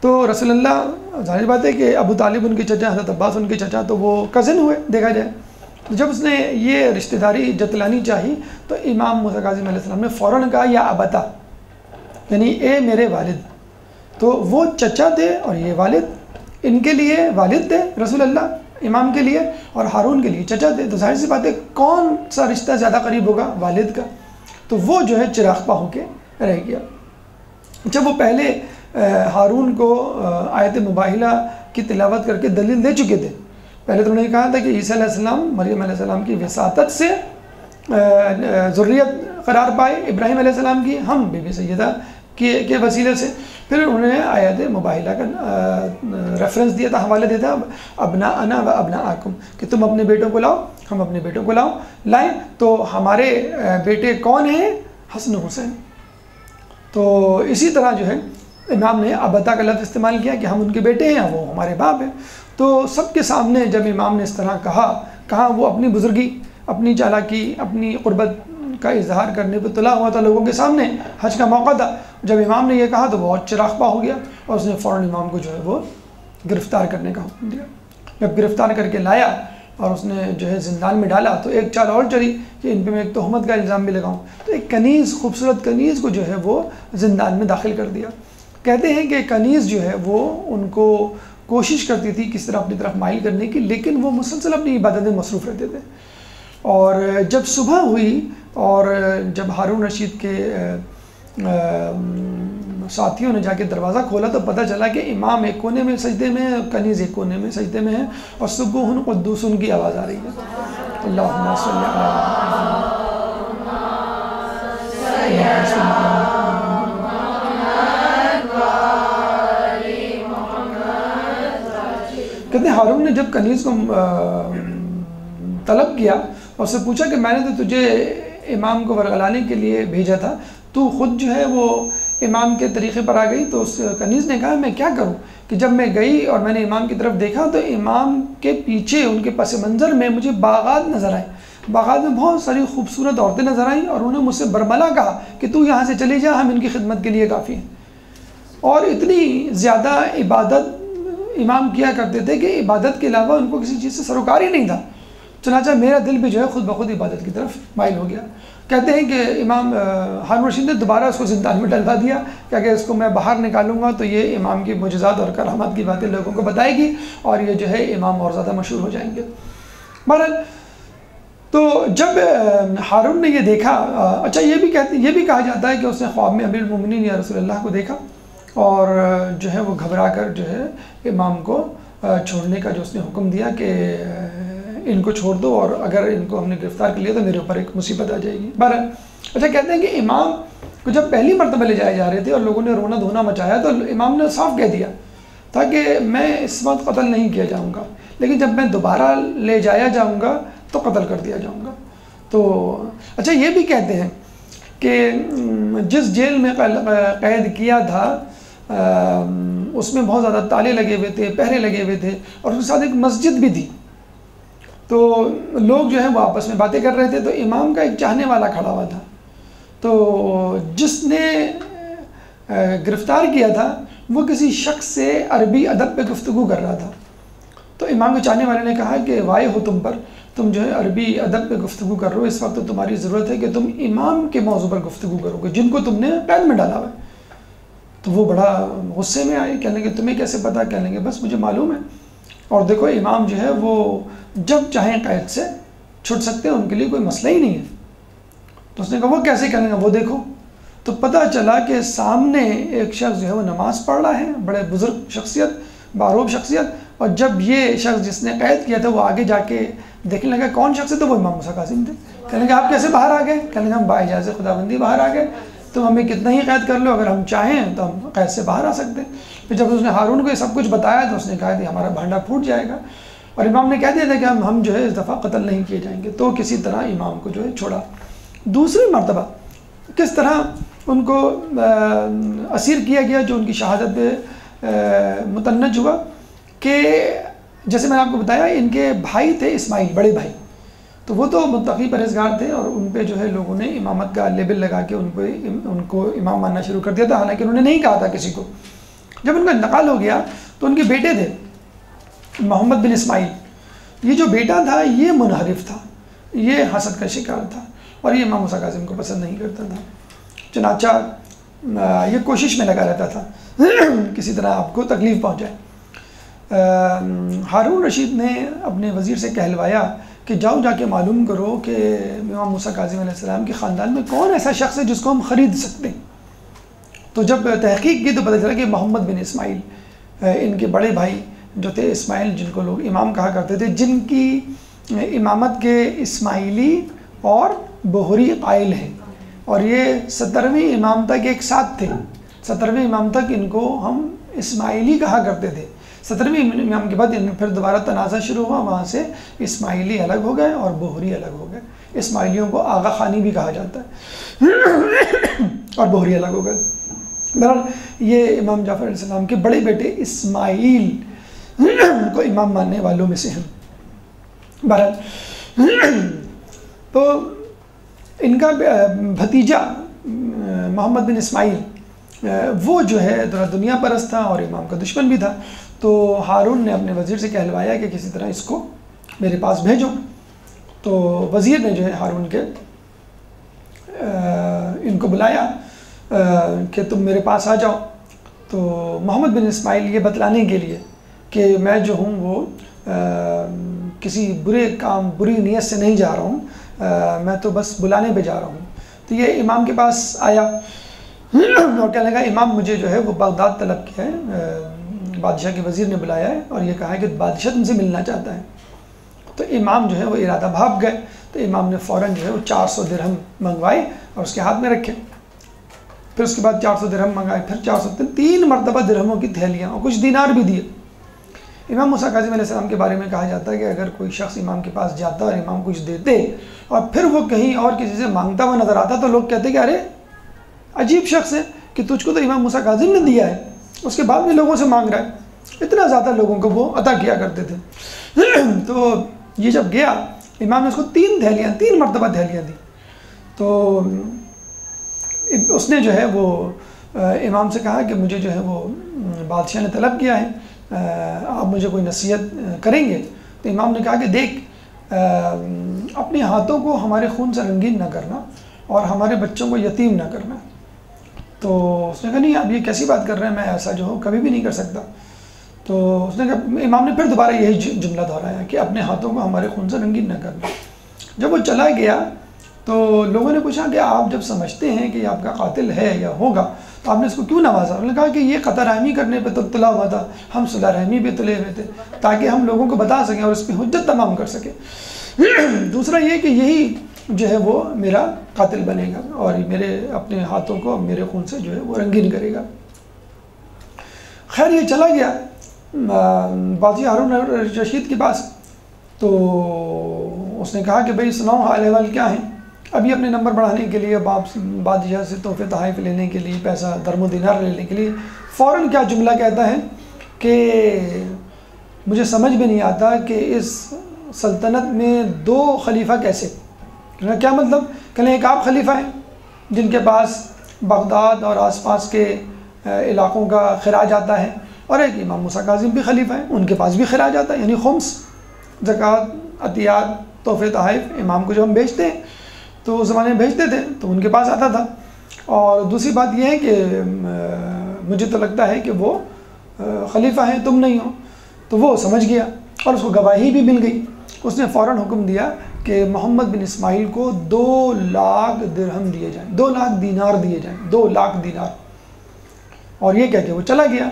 تو رسول اللہ، ظاہر بات ہے کہ ابو طالب ان کے چچا، حضرت عباس ان کے چچا، تو وہ کزن ہوئے دیکھا جائے۔ تو جب اس نے یہ رشتہ داری جتلانی چاہی تو امام موسیٰ کاظم علیہ السلام نے فوراً کہا یا ابتا، یعنی اے میرے والد۔ تو وہ چچا تھے اور یہ والد، ان کے لیے والد تھے رسول اللہ امام کے لیے، اور ہارون کے لیے چچا تھے۔ تو ظاہر سی بات ہے کون سا رشتہ زیادہ قریب ہوگا؟ والد کا۔ تو وہ جو ہے چراغ پا ہو کے رہ گیا۔ جب وہ پہلے ہارون کو آیت مباہلہ کی تلاوت کر کے دلیل دے چکے تھے، پہلے تو انہوں نے کہا تھا کہ عیسیٰ علیہ السلام مریم علیہ السلام کی وساطت سے ذریت قرار پائے، ابراہیم علیہ السلام کی، ہم بی بی سیدہ کے وسیلے سے۔ پھر انہوں نے آیت مباہلہ کا ریفرنس دیا تھا، حوالہ دیا تھا، ابناءنا و ابناءکم، کہ تم اپنے بیٹوں کو لاؤ، ہم اپنے بیٹوں کو لائیں۔ تو ہمارے بیٹے کون ہیں؟ حسن حسین۔ تو اسی طرح جو ہے امام نے ابتا کا لفظ استعمال کیا کہ ہم ان کے بیٹے ہیں، وہ ہمارے باپ ہیں۔ تو سب کے سامنے جب امام نے اس طرح کہا وہ اپنی بزرگی، اپنی چالاکی، اپنی قربت کا اظہار کرنے پہ تلا ہوا تھا لوگوں کے سامنے، حج کا موقع تھا۔ جب امام نے یہ کہا تو بہت چراغپا ہو گیا اور اس نے فوراً امام کو جو ہے وہ گرفتار کرنے کا حکم دیا۔ جب گرفتار کر کے لایا اور اس نے جو ہے زندان میں ڈالا تو ایک چال اور چلی کہ ان پہ میں ایک تہمت کا الزام بھی لگاؤں۔ تو ایک کنیز، خوبصورت کنیز کو جو ہے وہ زندان میں داخل کر دیا۔ کہتے ہیں کہ کنیز جو ہے وہ ان کو کوشش کرتی تھی کس طرح اپنی طرف مائل کرنے کی، لیکن وہ مسلسل اپنی عبادت میں مصروف رہتے تھے۔ اور جب صبح ہوئی اور جب ہارون رشید کے ساتھیوں نے جا کے دروازہ کھولا تو پتہ چلا کہ امام ایک کونے میں سجدے میں ہے، کنیز ایک کونے میں سجدے میں ہے، اور سبوح قدوس کی آواز آ رہی ہے۔ اللہم صلی کہتے ہیں ہارون نے جب کنیز کو طلب کیا اور اس سے پوچھا کہ میں نے تو تجھے امام کو ورغلانے کے لیے بھیجا تھا، تو خود جو ہے وہ امام کے طریقے پر آ گئی۔ تو اس کنیز نے کہا میں کیا کروں کہ جب میں گئی اور میں نے امام کی طرف دیکھا تو امام کے پیچھے ان کے پس منظر میں مجھے باغات نظر آئے، باغات میں بہت ساری خوبصورت عورتیں نظر آئیں، اور انہوں نے مجھ سے برملا کہا کہ تو یہاں سے چلی جا، ہم ان کی خدمت کے لیے کافی ہیں۔ اور اتنی زیادہ عبادت امام کیا کرتے تھے کہ عبادت کے علاوہ ان کو کسی چیز سے سروکار ہی نہیں تھا۔ چنانچہ میرا دل بھی جو ہے خود بخود عبادت کی طرف مائل ہو گیا۔ کہتے ہیں کہ امام ہارون رشید نے دوبارہ اس کو زندان میں ڈلوا دیا کہ اگر اس کو میں باہر نکالوں گا تو یہ امام کی معجزات اور کرامات کی باتیں لوگوں کو بتائے گی اور یہ جو ہے امام اور زیادہ مشہور ہو جائیں گے۔ بہرحال تو جب ہارون نے یہ دیکھا، اچھا یہ بھی کہا جاتا ہے کہ اس نے خواب میں امیر المومنین یا رسول اللہ کو دیکھا اور جو ہے وہ گھبرا کر جو ہے امام کو چھوڑنے کا جو اس نے حکم دیا کہ ان کو چھوڑ دو، اور اگر ان کو ہم نے گرفتار کر لیا تو میرے اوپر ایک مصیبت آ جائے گی۔ بہرحال اچھا، کہتے ہیں کہ امام کو جب پہلی مرتبہ لے جائے جا رہے تھے اور لوگوں نے رونا دھونا مچایا تو امام نے صاف کہہ دیا تھا کہ میں اس وقت قتل نہیں کیا جاؤں گا، لیکن جب میں دوبارہ لے جایا جاؤں گا تو قتل کر دیا جاؤں گا۔ تو اچھا، یہ بھی کہتے ہیں کہ جس جیل میں قید کیا تھا اس میں بہت زیادہ تالے لگے ہوئے تھے، پہرے لگے ہوئے تھے، اور اس کے ساتھ ایک مسجد بھی تھی۔ تو لوگ جو ہے وہ آپس میں باتیں کر رہے تھے، تو امام کا ایک چاہنے والا کھڑا ہوا تھا، تو جس نے گرفتار کیا تھا وہ کسی شخص سے عربی ادب پہ گفتگو کر رہا تھا۔ تو امام کے چاہنے والے نے کہا کہ وائے ہو تم پر، تم جو ہے عربی ادب پہ گفتگو کر رہے ہو، اس وقت تو تمہاری ضرورت ہے کہ تم امام کے موضوع پر گفتگو کرو گے جن کو تم نے قید میں ڈالا ہوا ہے۔ تو وہ بڑا غصے میں آئے، کہنے لگے تمہیں کیسے پتا؟ کہنے لگے بس مجھے معلوم ہے، اور دیکھو امام جو ہے وہ جب چاہیں قید سے چھٹ سکتے ہیں، ان کے لیے کوئی مسئلہ ہی نہیں ہے۔ تو اس نے کہا وہ کیسے؟ کہنے لگا وہ دیکھو۔ تو پتہ چلا کہ سامنے ایک شخص جو ہے وہ نماز پڑھ رہا ہے، بڑے بزرگ شخصیت، باروب شخصیت، اور جب یہ شخص جس نے قید کیا تھا وہ آگے جا کے دیکھنے لگا کون شخص ہے، تو وہ امام موسیٰ کاظم تھے۔ کہنے لگا آپ کیسے باہر آ گئے؟ کہنے لگا ہم باجازت خداوندی باہر آ گئے، تم ہمیں کتنا ہی قید کر لو، اگر ہم چاہیں تو ہم قید سے باہر آ سکتے ہیں۔ پھر جب اس نے ہارون کو یہ سب کچھ بتایا تو اس نے کہا کہ ہمارا بھانڈا پھوٹ جائے گا، اور امام نے کہہ دیا تھا کہ ہم جو ہے اس دفعہ قتل نہیں کیے جائیں گے۔ تو کسی طرح امام کو جو ہے چھوڑا۔ دوسری مرتبہ کس طرح ان کو اسیر کیا گیا، جو ان کی شہادت پہ متنج ہوا، کہ جیسے میں نے آپ کو بتایا ان کے بھائی تھے اسماعیل، بڑے بھائی، تو وہ تو متقی پرہیزگار تھے، اور ان پہ جو ہے لوگوں نے امامت کا لیبل لگا کے ان کو امام ماننا شروع کر دیا تھا، حالانکہ انہوں نے نہیں کہا تھا کسی کو۔ جب ان کا انتقال ہو گیا تو ان کے بیٹے تھے محمد بن اسماعیل، یہ جو بیٹا تھا یہ منحرف تھا، یہ حسد کا شکار تھا، اور یہ امام موسیٰ کاظم کو پسند نہیں کرتا تھا۔ چنانچہ یہ کوشش میں لگا رہتا تھا کسی طرح آپ کو تکلیف پہنچائے۔ ہارون رشید نے اپنے وزیر سے کہلوایا کہ جاؤ جا کے معلوم کرو کہ امام موسیٰ کاظم علیہ السلام کے خاندان میں کون ایسا شخص ہے جس کو ہم خرید سکتے ہیں۔ تو جب تحقیق کی تو پتہ چلا کہ محمد بن اسماعیل، ان کے بڑے بھائی جو تھے اسماعیل، جن کو لوگ امام کہا کرتے تھے، جن کی امامت کے اسماعیلی اور بہری قائل ہیں، اور یہ 17ویں امام تک ایک ساتھ تھے۔ 17ویں امام تک ان کو ہم اسماعیلی کہا کرتے تھے۔ 17ویں امام کے بعد پھر دوبارہ تنازع شروع ہوا، وہاں سے اسماعیلی الگ ہو گئے اور بہری الگ ہو گئے۔ اسماعیلیوں کو آغا خانی بھی کہا جاتا ہے اور بہری الگ ہو گئے۔ بہرحال یہ امام جعفر علیہ السلام کے بڑے بیٹے اسماعیل کو امام ماننے والوں میں سے ہیں۔ بہرحال تو ان کا بھتیجا محمد بن اسماعیل وہ جو ہے تھوڑا دنیا پرست تھا اور امام کا دشمن بھی تھا، تو ہارون نے اپنے وزیر سے کہلوایا کہ کسی طرح اس کو میرے پاس بھیجو۔ تو وزیر نے جو ہے ہارون کے ان کو بلایا کہ تم میرے پاس آ جاؤ۔ تو محمد بن اسماعیل یہ بتلانے کے لیے کہ میں جو ہوں وہ کسی برے کام، بری نیت سے نہیں جا رہا ہوں، میں تو بس بلانے پہ جا رہا ہوں۔ تو یہ امام کے پاس آیا اور کہنے لگا امام مجھے جو ہے وہ بغداد طلب کیا ہے، بادشاہ کے وزیر نے بلایا ہے اور یہ کہا ہے کہ بادشاہ تم سے ملنا چاہتا ہے۔ تو امام جو ہے وہ ارادہ بھاپ گئے، تو امام نے فوراً جو ہے وہ 400 درہم منگوائے اور اس کے ہاتھ میں رکھے۔ پھر اس کے بعد 400 درہم منگائے، پھر 400، 3 مرتبہ درہموں کی تھیلیاں اور کچھ دینار بھی دیے۔ امام موسیٰ کاظم علیہ السلام کے بارے میں کہا جاتا ہے کہ اگر کوئی شخص امام کے پاس جاتا اور امام کچھ دیتے اور پھر وہ کہیں اور کسی سے مانگتا ہوا نظر آتا تو لوگ کہتے کہ ارے عجیب شخص ہے کہ تجھ کو تو امام موسیٰ کاظم نے دیا ہے، اس کے بعد بھی لوگوں سے مانگ رہا ہے۔ اتنا زیادہ لوگوں کو وہ عطا کیا کرتے تھے۔ تو یہ جب گیا امام نے اس کو 3 مرتبہ تھیلیاں دی، تو اس نے جو ہے وہ امام سے کہا کہ مجھے جو ہے وہ بادشاہ نے طلب کیا ہے، آپ مجھے کوئی نصیحت کریں گے؟ تو امام نے کہا کہ دیکھ، اپنے ہاتھوں کو ہمارے خون سے رنگین نہ کرنا اور ہمارے بچوں کو یتیم نہ کرنا۔ تو اس نے کہا نہیں آپ یہ کیسی بات کر رہے ہیں، میں ایسا جو ہوں کبھی بھی نہیں کر سکتا۔ تو اس نے کہا، امام نے پھر دوبارہ یہی جملہ دہرایا کہ اپنے ہاتھوں کو ہمارے خون سے رنگین نہ کرنا۔ جب وہ چلا گیا تو لوگوں نے پوچھا کہ آپ جب سمجھتے ہیں کہ آپ کا قاتل ہے یا ہوگا تو آپ نے اس کو کیوں نوازا؟ انہوں نے کہا کہ یہ قطع رحمی کرنے پہ تلا ہوا تھا، ہم صلح رحمی پہ تلے ہوئے تھے تاکہ ہم لوگوں کو بتا سکیں اور اس پہ حجت تمام کر سکیں۔ دوسرا یہ کہ یہی جو ہے وہ میرا قاتل بنے گا اور میرے اپنے ہاتھوں کو میرے خون سے جو ہے وہ رنگین کرے گا۔ خیر یہ چلا گیا بادشاہ ہارون رشید کے پاس، تو اس نے کہا کہ بھئی سناؤ حال احوال کیا ہیں؟ ابھی اپنے نمبر بڑھانے کے لیے بادشاہ سے تحفے تحائف لینے کے لیے، پیسہ درم و دینار لینے کے لیے فوراً کیا جملہ کہتا ہے کہ مجھے سمجھ میں نہیں آتا کہ اس سلطنت میں 2 خلیفہ کیسے؟ کیا مطلب؟ کہنے ایک آپ خلیفہ ہیں جن کے پاس بغداد اور آس پاس کے علاقوں کا خراج آتا ہے، اور ایک امام موسیٰ کاظم بھی خلیفہ ہیں، ان کے پاس بھی خراج آتا ہے، یعنی خمس، زکوٰۃ، عطیات، تحفے تحائف امام کو جو ہم بھیجتے ہیں تو اس زمانے میں بھیجتے تھے تو ان کے پاس آتا تھا۔ اور دوسری بات یہ ہے کہ مجھے تو لگتا ہے کہ وہ خلیفہ ہیں، تم نہیں ہو۔ تو وہ سمجھ گیا اور اس کو گواہی بھی مل گئی۔ اس نے فوراً حکم دیا کہ محمد بن اسماعیل کو 2 لاکھ درہم دیے جائیں، 2 لاکھ دینار دیے جائیں، 2 لاکھ دینار۔ اور یہ کہہ کے وہ چلا گیا۔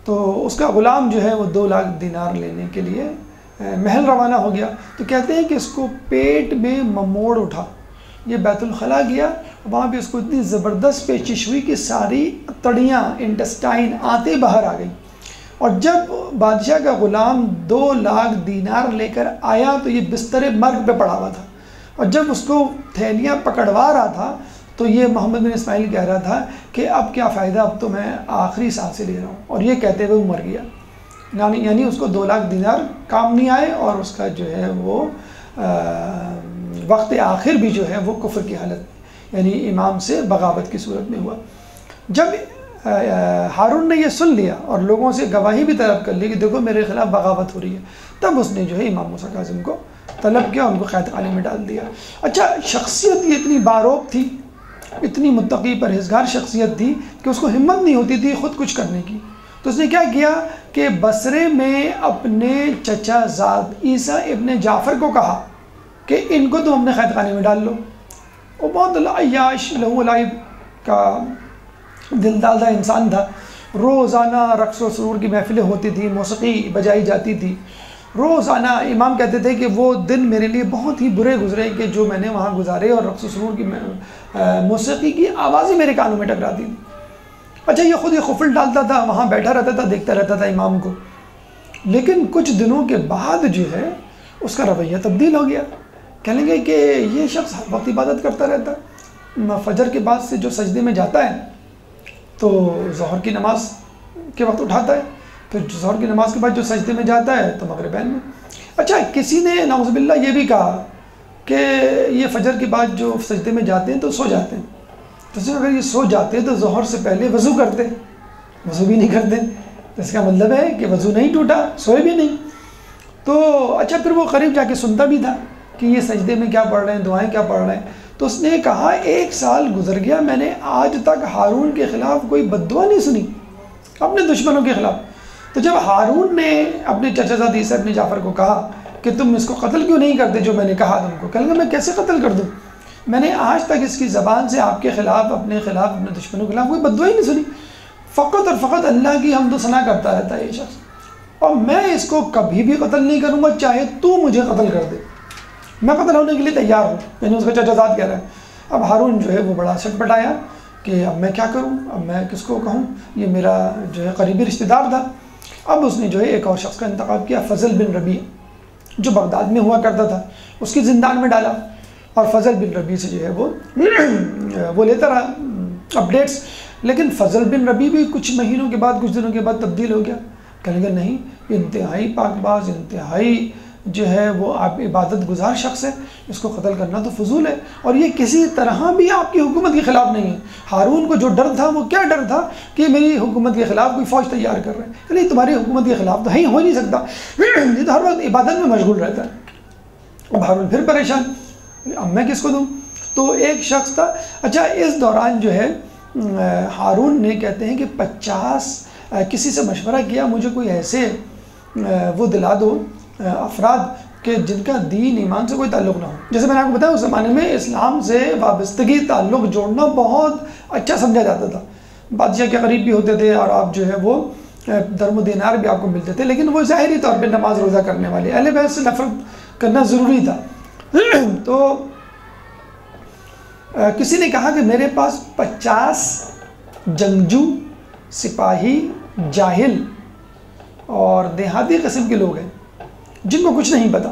تو اس کا غلام جو ہے وہ 2 لاکھ دینار لینے کے لیے محل روانہ ہو گیا۔ تو کہتے ہیں کہ اس کو پیٹ میں مموڑ اٹھا، یہ بیت الخلاء گیا، وہاں پہ اس کو اتنی زبردست پیچش ہوئی کہ ساری تڑیاں، انٹسٹائن، آنتیں باہر آ گئی۔ اور جب بادشاہ کا غلام 2 لاکھ دینار لے کر آیا تو یہ بستر مرگ پہ پڑا ہوا تھا، اور جب اس کو تھیلیاں پکڑوا رہا تھا تو یہ محمد بن اسماعیل کہہ رہا تھا کہ اب کیا فائدہ، اب تو میں آخری سانسیں لے رہا ہوں، اور یہ کہتے ہوئے وہ مر گیا۔ یعنی اس کو 2 لاکھ دینار کام نہیں آئے، اور اس کا جو ہے وہ وقت آخر بھی جو ہے وہ کفر کی حالت، یعنی امام سے بغاوت کی صورت میں ہوا۔ جب ہارون نے یہ سن لیا اور لوگوں سے گواہی بھی طلب کر لی کہ دیکھو میرے خلاف بغاوت ہو رہی ہے، تب اس نے جو ہے امام موسیٰ کاظم کو طلب کیا، ان کو قید خانے میں ڈال دیا۔ اچھا، شخصیت یہ اتنی باروب تھی، اتنی متقی پرہیزگار شخصیت تھی کہ اس کو ہمت نہیں ہوتی تھی خود کچھ کرنے کی۔ تو اس نے کیا کیا کہ بصرے میں اپنے چچا زاد عیسیٰ ابن جعفر کو کہا کہ ان کو تم اپنے قید خانے میں ڈال لو۔ وہ بہت عیاش لہو لعب کا دل دادہ انسان تھا، روزانہ رقص و سرور کی محفلیں ہوتی تھیں، موسیقی بجائی جاتی تھی روزانہ۔ امام کہتے تھے کہ وہ دن میرے لیے بہت ہی برے گزرے کہ جو میں نے وہاں گزارے، اور رقص و سرور کی موسیقی کی آوازیں میرے کانوں میں ٹکراتی تھی۔ اچھا، یہ خود یہ خفل ڈالتا تھا، وہاں بیٹھا رہتا تھا، دیکھتا رہتا تھا امام کو، لیکن کچھ دنوں کے بعد جو ہے اس کا رویہ تبدیل ہو گیا۔ کہنے لگے کہ یہ شخص ہر وقت عبادت کرتا رہتا ہے، فجر کے بعد سے جو سجدے میں جاتا ہے تو ظہر کی نماز کے وقت اٹھاتا ہے، پھر ظہر کی نماز کے بعد جو سجدے میں جاتا ہے تو مغربین میں۔ اچھا، کسی نے نعوذ باللہ یہ بھی کہا کہ یہ فجر کے بعد جو سجدے میں جاتے ہیں تو سو جاتے ہیں، تو اگر یہ سو جاتے ہیں تو ظہر سے پہلے وضو کرتے، وضو بھی نہیں کرتے، تو اس کا مطلب ہے کہ وضو نہیں ٹوٹا، سوئے بھی نہیں۔ تو اچھا، پھر وہ قریب جا کے سنتا بھی تھا کہ یہ سجدے میں کیا پڑھ رہے ہیں، دعائیں کیا پڑھ رہے ہیں۔ تو اس نے کہا 1 سال گزر گیا، میں نے آج تک ہارون کے خلاف کوئی بد دعا نہیں سنی، اپنے دشمنوں کے خلاف۔ تو جب ہارون نے اپنے چچا زاد عیسیٰ ابن جعفر کو کہا کہ تم اس کو قتل کیوں نہیں کرتے جو میں نے کہا تم کو، کہنے لگا میں کیسے قتل کر دوں، میں نے آج تک اس کی زبان سے آپ کے خلاف، اپنے خلاف، اپنے دشمنوں کے خلاف کوئی بد دعا ہی نہیں سنی، فقط اور فقط اللہ کی حمد و ثنا کرتا رہتا ہے یہ شخص، اور میں اس کو کبھی بھی قتل نہیں کروں گا چاہے تو مجھے قتل کر دے، میں قتل ہونے کے لیے تیار ہوں۔ یعنی اس کا چچا زاد کہہ رہا ہے۔ اب ہارون جو ہے وہ بڑا سٹ پٹایا کہ اب میں کیا کروں، اب میں کس کو کہوں، یہ میرا جو ہے قریبی رشتہ دار تھا۔ اب اس نے جو ہے ایک اور شخص کا انتخاب کیا، فضل بن ربیع، جو بغداد میں ہوا کرتا تھا، اس کی زندان میں ڈالا، اور فضل بن ربیع سے جو ہے وہ لیتا رہا اپڈیٹس۔ لیکن فضل بن ربیع بھی کچھ مہینوں کے بعد، کچھ دنوں کے بعد تبدیل ہو گیا، کہنے لگا نہیں، یہ انتہائی پاک باز، انتہائی جو ہے وہ آپ عبادت گزار شخص ہے، اس کو قتل کرنا تو فضول ہے، اور یہ کسی طرح بھی آپ کی حکومت کے خلاف نہیں ہے۔ ہارون کو جو ڈر تھا وہ کیا ڈر تھا کہ میری حکومت کے خلاف کوئی فوج تیار کر رہے ہیں، نہیں تمہاری حکومت کے خلاف تو ہو نہیں سکتا، یہ تو ہر وقت عبادت میں مشغول رہتا ہے۔ اب ہارون پھر پریشان، اب میں کس کو دوں؟ تو ایک شخص تھا۔ اچھا، اس دوران جو ہے ہارون نے کہتے ہیں کہ 50 کسی سے مشورہ کیا، مجھے کوئی ایسے وہ دلا دو افراد کہ جن کا دین ایمان سے کوئی تعلق نہ ہو۔ جیسے میں نے آپ کو بتایا اس زمانے میں اسلام سے وابستگی، تعلق جوڑنا بہت اچھا سمجھا جاتا تھا، بادشاہ کے قریب بھی ہوتے تھے اور آپ جو ہے وہ درم و دینار بھی آپ کو ملتے تھے، لیکن وہ ظاہری طور پہ نماز روزہ کرنے والے، اہل بیت سے نفرت کرنا ضروری تھا۔ تو کسی نے کہا کہ میرے پاس 50 جنگجو، سپاہی، جاہل اور دیہاتی قسم کے لوگ ہیں جن کو کچھ نہیں پتا،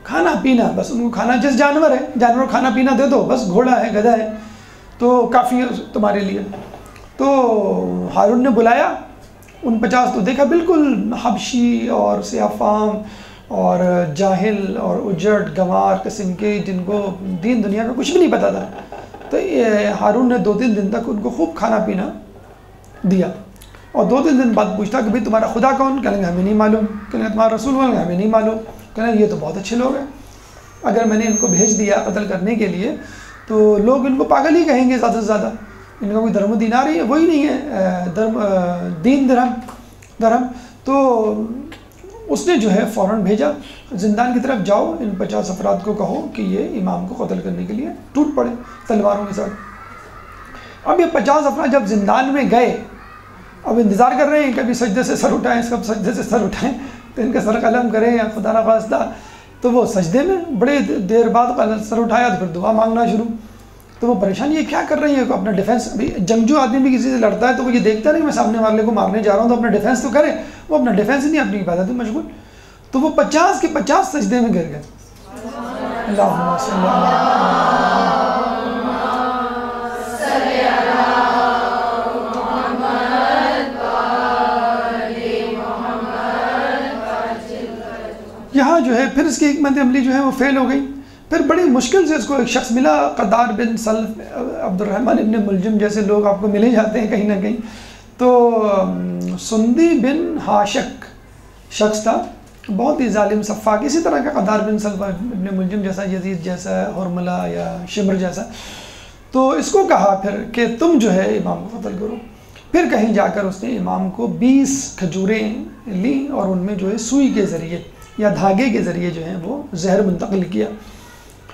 کھانا پینا بس ان کو کھانا، جس جانور ہے جانور کھانا پینا دے دو، بس گھوڑا ہے گدھا ہے تو کافی ہے تمہارے لیے۔ تو ہارون نے بلایا ان 50 تو دیکھا بالکل حبشی اور سیاہ فام اور جاہل اور اجڑ گنوار قسم کے، جن کو دین دنیا کا کچھ بھی نہیں پتا تھا۔ تو ہارون نے 2-3 دن تک ان کو خوب کھانا پینا دیا، اور 2-3 دن بعد پوچھتا کہ بھئی تمہارا خدا کون؟ کہنے لگے ہمیں نہیں معلوم۔ کہنے لگے تمہارا رسول کون؟ ہمیں نہیں معلوم۔ کہنے لگے یہ تو بہت اچھے لوگ ہیں، اگر میں نے ان کو بھیج دیا قتل کرنے کے لیے تو لوگ ان کو پاگل ہی کہیں گے زیادہ سے زیادہ، ان کا کوئی درم و دینار ہی وہی نہیں ہے، دین درہم۔ تو اس نے جو ہے فوراً بھیجا زندان کی طرف، جاؤ ان 50 افراد کو کہو کہ یہ امام کو قتل کرنے کے لیے ٹوٹ پڑے تلواروں کے ساتھ۔ اب یہ 50 افراد جب زندان میں گئے، اب انتظار کر رہے ہیں کبھی سجدے سے سر اٹھائیں، کب سجدے سے سر اٹھائیں تو ان کا سر قلم کریں یا خدا نخواستہ، تو وہ سجدے میں بڑے دیر بعد سر اٹھایا تو پھر دعا مانگنا شروع۔ تو وہ پریشان یہ کیا کر رہی ہے، اپنا ڈیفینس، ابھی جنگجو آدمی بھی کسی سے لڑتا ہے تو وہ یہ دیکھتا نہیں میں سامنے والے کو مارنے جا رہا ہوں تو اپنا ڈیفینس تو کرے، وہ اپنا ڈیفینس ہی نہیں، اپنی عبادت میں مشغول۔ تو وہ 50 کے 50 سجدے میں گر گئے۔ اللہم صلی یہاں جو ہے پھر اس کی حکمت عملی جو ہے وہ فیل ہو گئی۔ پھر بڑی مشکل سے اس کو ایک شخص ملا، قدار بن سلف، عبد الرحمن ابن ملجم جیسے لوگ آپ کو ملے جاتے ہیں کہیں نہ کہیں۔ تو سندی بن حاشق شخص تھا، بہت ہی ظالم سفاک، اسی طرح کا قدار بن سلف ابن ملجم جیسا، یزید جیسا، حرملہ یا شمر جیسا۔ تو اس کو کہا پھر کہ تم جو ہے امام کو قتل کرو۔ پھر کہیں جا کر اس نے امام کو 20 کھجوریں لیں اور ان میں جو ہے سوئی کے ذریعے یا دھاگے کے ذریعے جو ہے وہ زہر منتقل کیا،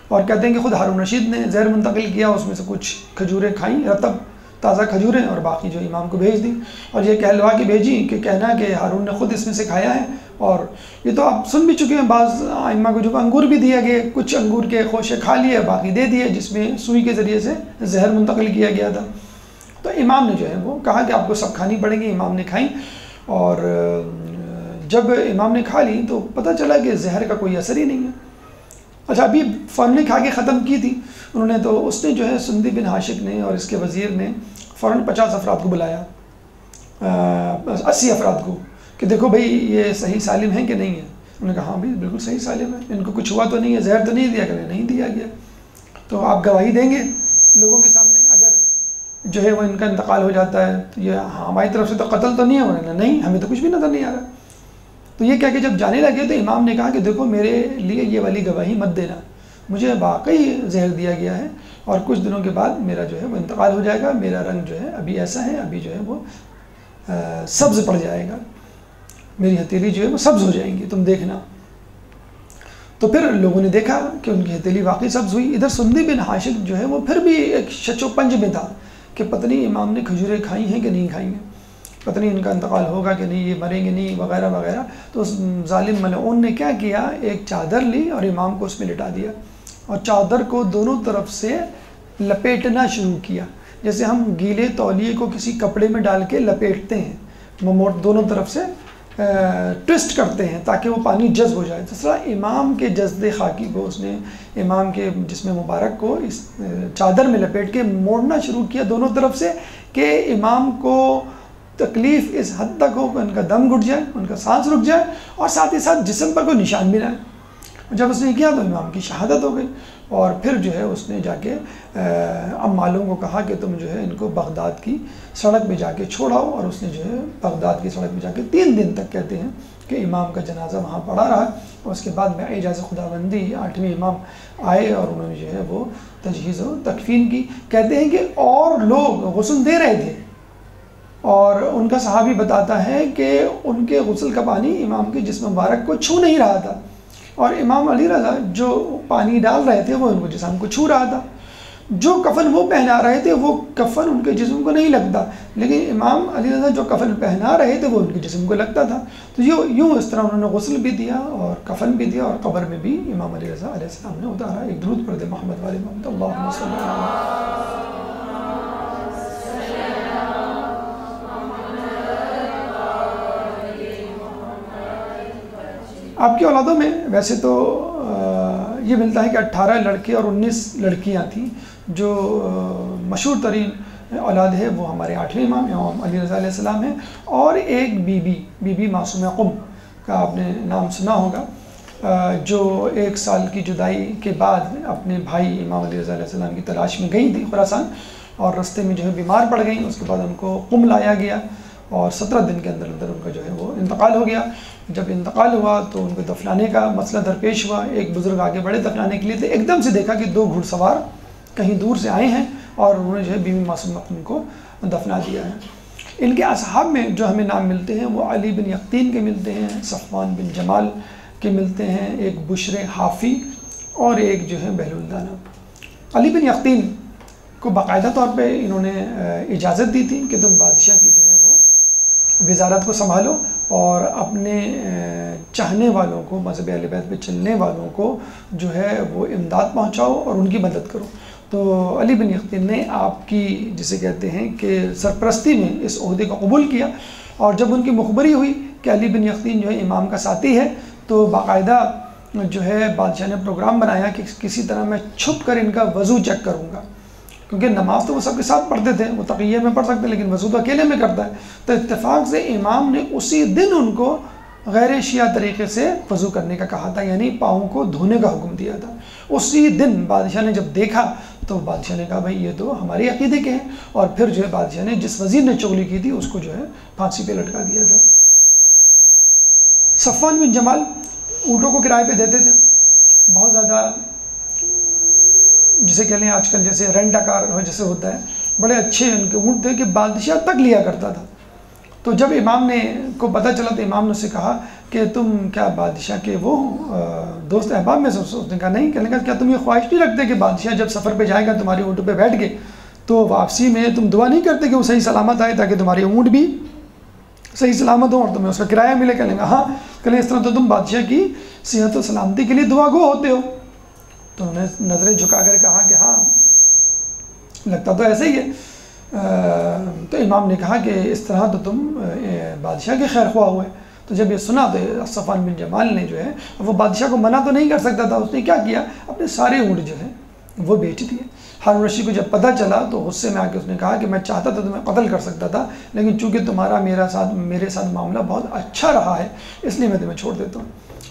اور کہتے ہیں کہ خود ہارون رشید نے زہر منتقل کیا، اس میں سے کچھ کھجوریں کھائیں، رطب تازہ کھجوریں، اور باقی جو امام کو بھیج دی، اور یہ کہلوا کے بھیجی کہ کہنا کہ ہارون نے خود اس میں سے کھایا ہے۔ اور یہ تو آپ سن بھی چکے ہیں بعض ائمہ کو، جو انگور بھی دیا گیا، کچھ انگور کے خوشے کھا لیے، باقی دے دیے، جس میں سوئی کے ذریعے سے زہر منتقل کیا گیا تھا۔ تو امام نے جو ہے وہ کہا کہ آپ کو سب کھانی پڑیں گی۔ امام نے کھائیں، اور جب امام نے کھا لی تو پتہ چلا کہ زہر کا کوئی اثر ہی نہیں ہے۔ اچھا، ابھی فوراً نے کھا کے ختم کی تھی انہوں نے، تو اس نے جو ہے سندی بن حاشق نے اور اس کے وزیر نے فوراً 50 افراد کو بلایا، 80 افراد کو، کہ دیکھو بھئی یہ صحیح سالم ہیں کہ نہیں ہے۔ انہوں نے کہا ہاں بھائی بالکل صحیح سالم ہے، ان کو کچھ ہوا تو نہیں ہے، زہر تو نہیں دیا گیا؟ نہیں دیا گیا۔ تو آپ گواہی دیں گے لوگوں کے سامنے اگر جو ہے وہ ان کا انتقال ہو جاتا ہے تو یہ ہماری طرف سے تو قتل تو نہیں ہے؟ انہوں نے نہیں، ہمیں تو کچھ بھی نظر نہیں آ رہا۔ تو یہ کہہ کے جب جانے لگے تو امام نے کہا کہ دیکھو میرے لیے یہ والی گواہی مت دینا، مجھے واقعی زہر دیا گیا ہے، اور کچھ دنوں کے بعد میرا جو ہے وہ انتقال ہو جائے گا، میرا رنگ جو ہے ابھی ایسا ہے، ابھی جو ہے وہ سبز پڑ جائے گا، میری ہتھیلی جو ہے وہ سبز ہو جائیں گی، تم دیکھنا۔ تو پھر لوگوں نے دیکھا کہ ان کی ہتھیلی واقعی سبز ہوئی۔ ادھر سندی بن حاشق جو ہے وہ پھر بھی ایک شچ و پنج میں تھا کہ پتہ نہیں امام نے کھجوریں کھائی ہیں کہ نہیں کھائی ہیں، پتہ نہیں ان کا انتقال ہوگا کہ نہیں، یہ مریں گے نہیں، وغیرہ وغیرہ۔ تو اس ظالم ملعون نے کیا کیا، ایک چادر لی اور امام کو اس میں لٹا دیا، اور چادر کو دونوں طرف سے لپیٹنا شروع کیا، جیسے ہم گیلے تولیے کو کسی کپڑے میں ڈال کے لپیٹتے ہیں، دونوں طرف سے ٹوسٹ کرتے ہیں تاکہ وہ پانی جذب ہو جائے۔ اس طرح امام کے جسد خاکی کو اس نے، امام کے جسم مبارک کو اس چادر میں لپیٹ کے موڑنا شروع کیا دونوں طرف سے، کہ امام کو تکلیف اس حد تک ہو کہ ان کا دم گھٹ جائے، ان کا سانس رک جائے، اور ساتھ ہی ساتھ جسم پر کوئی نشان بھی نہ آئے۔ جب اس نے کیا تو امام کی شہادت ہو گئی، اور پھر جو ہے اس نے جا کے عمالوں کو کہا کہ تم جو ہے ان کو بغداد کی سڑک پہ جا کے چھوڑاؤ، اور اس نے جو ہے بغداد کی سڑک پہ جا کے 3 دن تک کہتے ہیں کہ امام کا جنازہ وہاں پڑا رہا، اور اس کے بعد میں اعجاز خداوندی 8ویں امام آئے اور انہوں نے جو ہے وہ تجہیز و تکفین کی۔ کہتے ہیں کہ اور لوگ غسل دے رہے تھے، اور ان کا صحابی بتاتا ہے کہ ان کے غسل کا پانی امام کے جسم مبارک کو چھو نہیں رہا تھا، اور امام علی رضا جو پانی ڈال رہے تھے وہ ان کو جسم کو چھو رہا تھا۔ جو کفن وہ پہنا رہے تھے وہ کفن ان کے جسم کو نہیں لگتا، لیکن امام علی رضا جو کفن پہنا رہے تھے وہ ان کے جسم کو لگتا تھا. تو یوں اس طرح انہوں نے غسل بھی دیا اور کفن بھی دیا، اور قبر میں بھی امام علی رضا علیہ السلام نے اتارا. ایک درود پڑھ دے محمد والے محمد. اللہم صلی اللہ علیہ. آپ کی اولادوں میں ویسے تو یہ ملتا ہے کہ 18 لڑکے اور 19 لڑکیاں تھیں. جو مشہور ترین اولاد ہے وہ ہمارے 8ویں امام علی رضا علیہ السلام ہیں، اور ایک بی بی معصومہ قم کا آپ نے نام سنا ہوگا، جو 1 سال کی جدائی کے بعد اپنے بھائی امام علی رضا علیہ السلام کی تلاش میں گئی تھی خراسان، اور رستے میں جو ہے بیمار پڑ گئیں. اس کے بعد ان کو قم لایا گیا اور 17 دن کے اندر ان کا جو ہے وہ انتقال ہو گیا. جب انتقال ہوا تو ان کو دفنانے کا مسئلہ درپیش ہوا. ایک بزرگ آگے بڑھے دفنانے کے لیے، تو ایک دم سے دیکھا کہ 2 گھڑ سوار کہیں دور سے آئے ہیں اور انہوں نے جو ہے بی بی معصومہ قم کو دفنا دیا ہے. ان کے اصحاب میں جو ہمیں نام ملتے ہیں وہ علی بن یقطین کے ملتے ہیں، صفوان بن جمال کے ملتے ہیں، ایک بشر حافی اور ایک جو ہے بہلول دانا. علی بن یقطین کو باقاعدہ طور پہ انہوں نے اجازت دی تھی کہ تم بادشاہ کی جو ہے وہ وزارت کو سنبھالو اور اپنے چاہنے والوں کو، مذہب اہل بیت پہ چلنے والوں کو جو ہے وہ امداد پہنچاؤ اور ان کی مدد کرو. تو علی بن یقطین نے آپ کی جسے کہتے ہیں کہ سرپرستی میں اس عہدے کو قبول کیا، اور جب ان کی مخبری ہوئی کہ علی بن یقطین جو ہے امام کا ساتھی ہے، تو باقاعدہ جو ہے بادشاہ نے پروگرام بنایا کہ کسی طرح میں چھپ کر ان کا وضو چیک کروں گا، کیونکہ نماز تو وہ سب کے ساتھ پڑھتے تھے، وہ تقیہ میں پڑھ سکتے لیکن وضو تو اکیلے میں کرتا ہے. تو اتفاق سے امام نے اسی دن ان کو غیر شیعہ طریقے سے وضو کرنے کا کہا تھا، یعنی پاؤں کو دھونے کا حکم دیا تھا. اسی دن بادشاہ نے جب دیکھا تو بادشاہ نے کہا بھائی یہ تو ہمارے عقیدے کے ہیں، اور پھر جو ہے بادشاہ نے جس وزیر نے چغلی کی تھی اس کو جو ہے پھانسی پہ لٹکا دیا تھا. صفوان بن جمال اونٹوں کو کرائے پہ دیتے تھے، بہت زیادہ جسے کہہ لیں آج کل جیسے رینٹ ا کار جیسے ہوتا ہے، بڑے اچھے ان کے اونٹ تھے کہ بادشاہ تک لیا کرتا تھا. تو جب امام نے کو پتہ چلا تو امام نے اسے کہا کہ تم کیا بادشاہ کے وہ دوست احباب میں سے؟ اس نے کہا نہیں. کہنے لگا کیا تم یہ خواہش نہیں رکھتے کہ بادشاہ جب سفر پہ جائے گا تمہاری اونٹ پہ بیٹھ کے تو واپسی میں تم دعا نہیں کرتے کہ وہ صحیح سلامت آئے تاکہ تمہاری اونٹ بھی صحیح سلامت ہو اور تمہیں اس کا کرایہ ملے؟ کہنے لگا ہاں. کہنے اس طرح تو تم بادشاہ کی صحت و سلامتی کے لیے دعا گو ہوتے ہو. تو انہوں نے نظریں جھکا کر کہا کہ ہاں لگتا تو ایسے ہی ہے. تو امام نے کہا کہ اس طرح تو تم بادشاہ کے خیر خواہ ہوئے. تو جب یہ سنا تو صفوان بن جمال نے جو ہے وہ بادشاہ کو منع تو نہیں کر سکتا تھا، اس نے کیا کیا اپنے سارے اونٹ جو ہیں وہ بیچ دیے. ہارون رشید کو جب پتہ چلا تو غصے میں آ کے اس نے کہا کہ میں چاہتا تھا تمہیں قتل کر سکتا تھا، لیکن چونکہ تمہارا میرے ساتھ معاملہ بہت اچھا رہا ہے اس لیے میں تمہیں چھوڑ دیتا ہوں.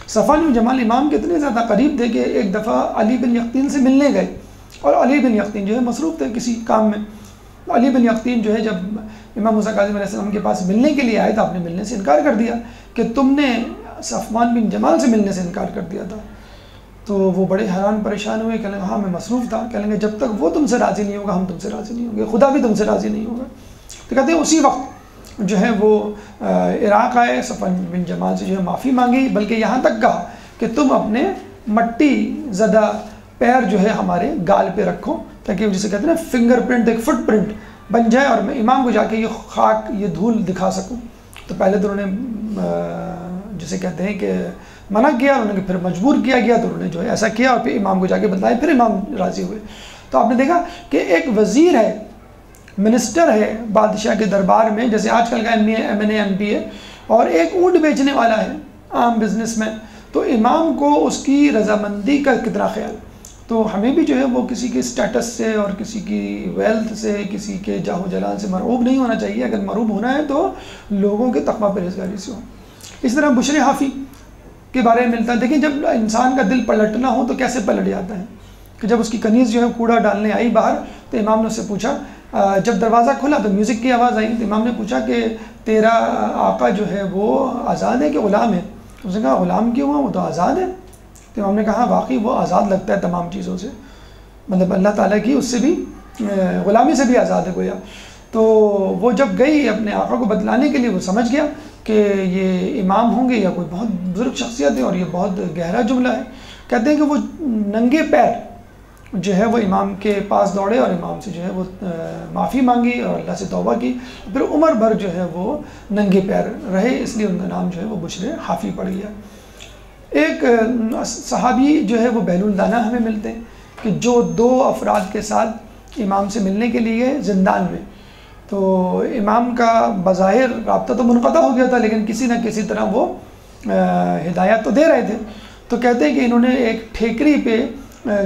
صفوان بن جمال امام کے اتنے زیادہ قریب تھے کہ ایک دفعہ علی بن یقطین سے ملنے گئے، اور علی بن یقطین جو ہے مصروف تھے کسی کام میں. علی بن یقطین جو ہے جب امام موسیٰ کاظم علیہ السلام کے پاس ملنے کے لیے آئے تو آپ نے ملنے سے انکار کر دیا کہ تم نے صفوان بن جمال سے ملنے سے انکار کر دیا تھا. تو وہ بڑے حیران پریشان ہوئے، کہنے لگے ہاں میں مصروف تھا. کہنے لگے جب تک وہ تم سے راضی نہیں ہوگا ہم تم سے راضی نہیں ہوں گے، خدا بھی تم سے راضی نہیں ہوگا. تو کہتے ہیں اسی وقت جو ہے وہ عراق آئے، صفوان بن جمال سے جو ہے معافی مانگی، بلکہ یہاں تک کہا کہ تم اپنے مٹی زدہ پیر جو ہے ہمارے گال پہ رکھو تاکہ جسے کہتے ہیں نا فنگر پرنٹ، ایک فٹ پرنٹ بن جائے اور میں امام کو جا کے یہ خاک یہ دھول دکھا سکوں. تو پہلے تو انہوں نے جسے کہتے ہیں کہ منع کیا، انہوں نے پھر مجبور کیا گیا تو انہوں نے جو ہے ایسا کیا اور پھر امام کو جا کے بتایا، پھر امام راضی ہوئے. تو آپ نے دیکھا کہ ایک وزیر ہے، منسٹر ہے بادشاہ کے دربار میں، جیسے آج کل کا M N A M P ہے، اور ایک اونٹ بیچنے والا ہے عام بزنس مین. تو امام کو اس کی رضامندی کا کتنا خیال. تو ہمیں بھی جو ہے وہ کسی کے اسٹیٹس سے اور کسی کی ویلتھ سے، کسی کے جاہ و جلال سے مرعوب نہیں ہونا چاہیے. اگر مرعوب ہونا ہے تو لوگوں کے تقویٰ پرہیزگاری سے ہو. اس طرح بشر حافی کے بارے میں ملتا ہے. دیکھیں جب انسان کا دل پلٹنا ہو تو کیسے پلٹ جاتا ہے کہ جب اس کی کنیز جو ہے کوڑا ڈالنے آئی باہر تو امام نے اس سے پوچھا، جب دروازہ کھلا تو میوزک کی آواز آئی تو امام نے پوچھا کہ تیرا آقا جو ہے وہ آزاد ہے کہ غلام ہے؟ اس نے کہا غلام کیوں ہوا، وہ تو آزاد ہے. تو امام نے کہا واقعی وہ آزاد لگتا ہے تمام چیزوں سے، مطلب اللہ تعالیٰ کی اس سے بھی غلامی سے بھی آزاد ہے گویا. تو وہ جب گئی اپنے آقا کو بتلانے کے لیے، وہ سمجھ گیا کہ یہ امام ہوں گے یا کوئی بہت بزرگ شخصیت ہے اور یہ بہت گہرا جملہ ہے. کہتے ہیں کہ وہ ننگے پیر جو ہے وہ امام کے پاس دوڑے اور امام سے جو ہے وہ معافی مانگی اور اللہ سے توبہ کی. پھر عمر بھر جو ہے وہ ننگے پیر رہے، اس لیے ان کا نام جو ہے وہ بشر حافی پڑ گیا. ایک صحابی جو ہے وہ بہلول دانہ ہمیں ملتے ہیں کہ جو 2 افراد کے ساتھ امام سے ملنے کے لیے زندان میں. تو امام کا بظاہر رابطہ تو منقطع ہو گیا تھا، لیکن کسی نہ کسی طرح وہ ہدایات تو دے رہے تھے. تو کہتے ہیں کہ انہوں نے ایک ٹھیکری پہ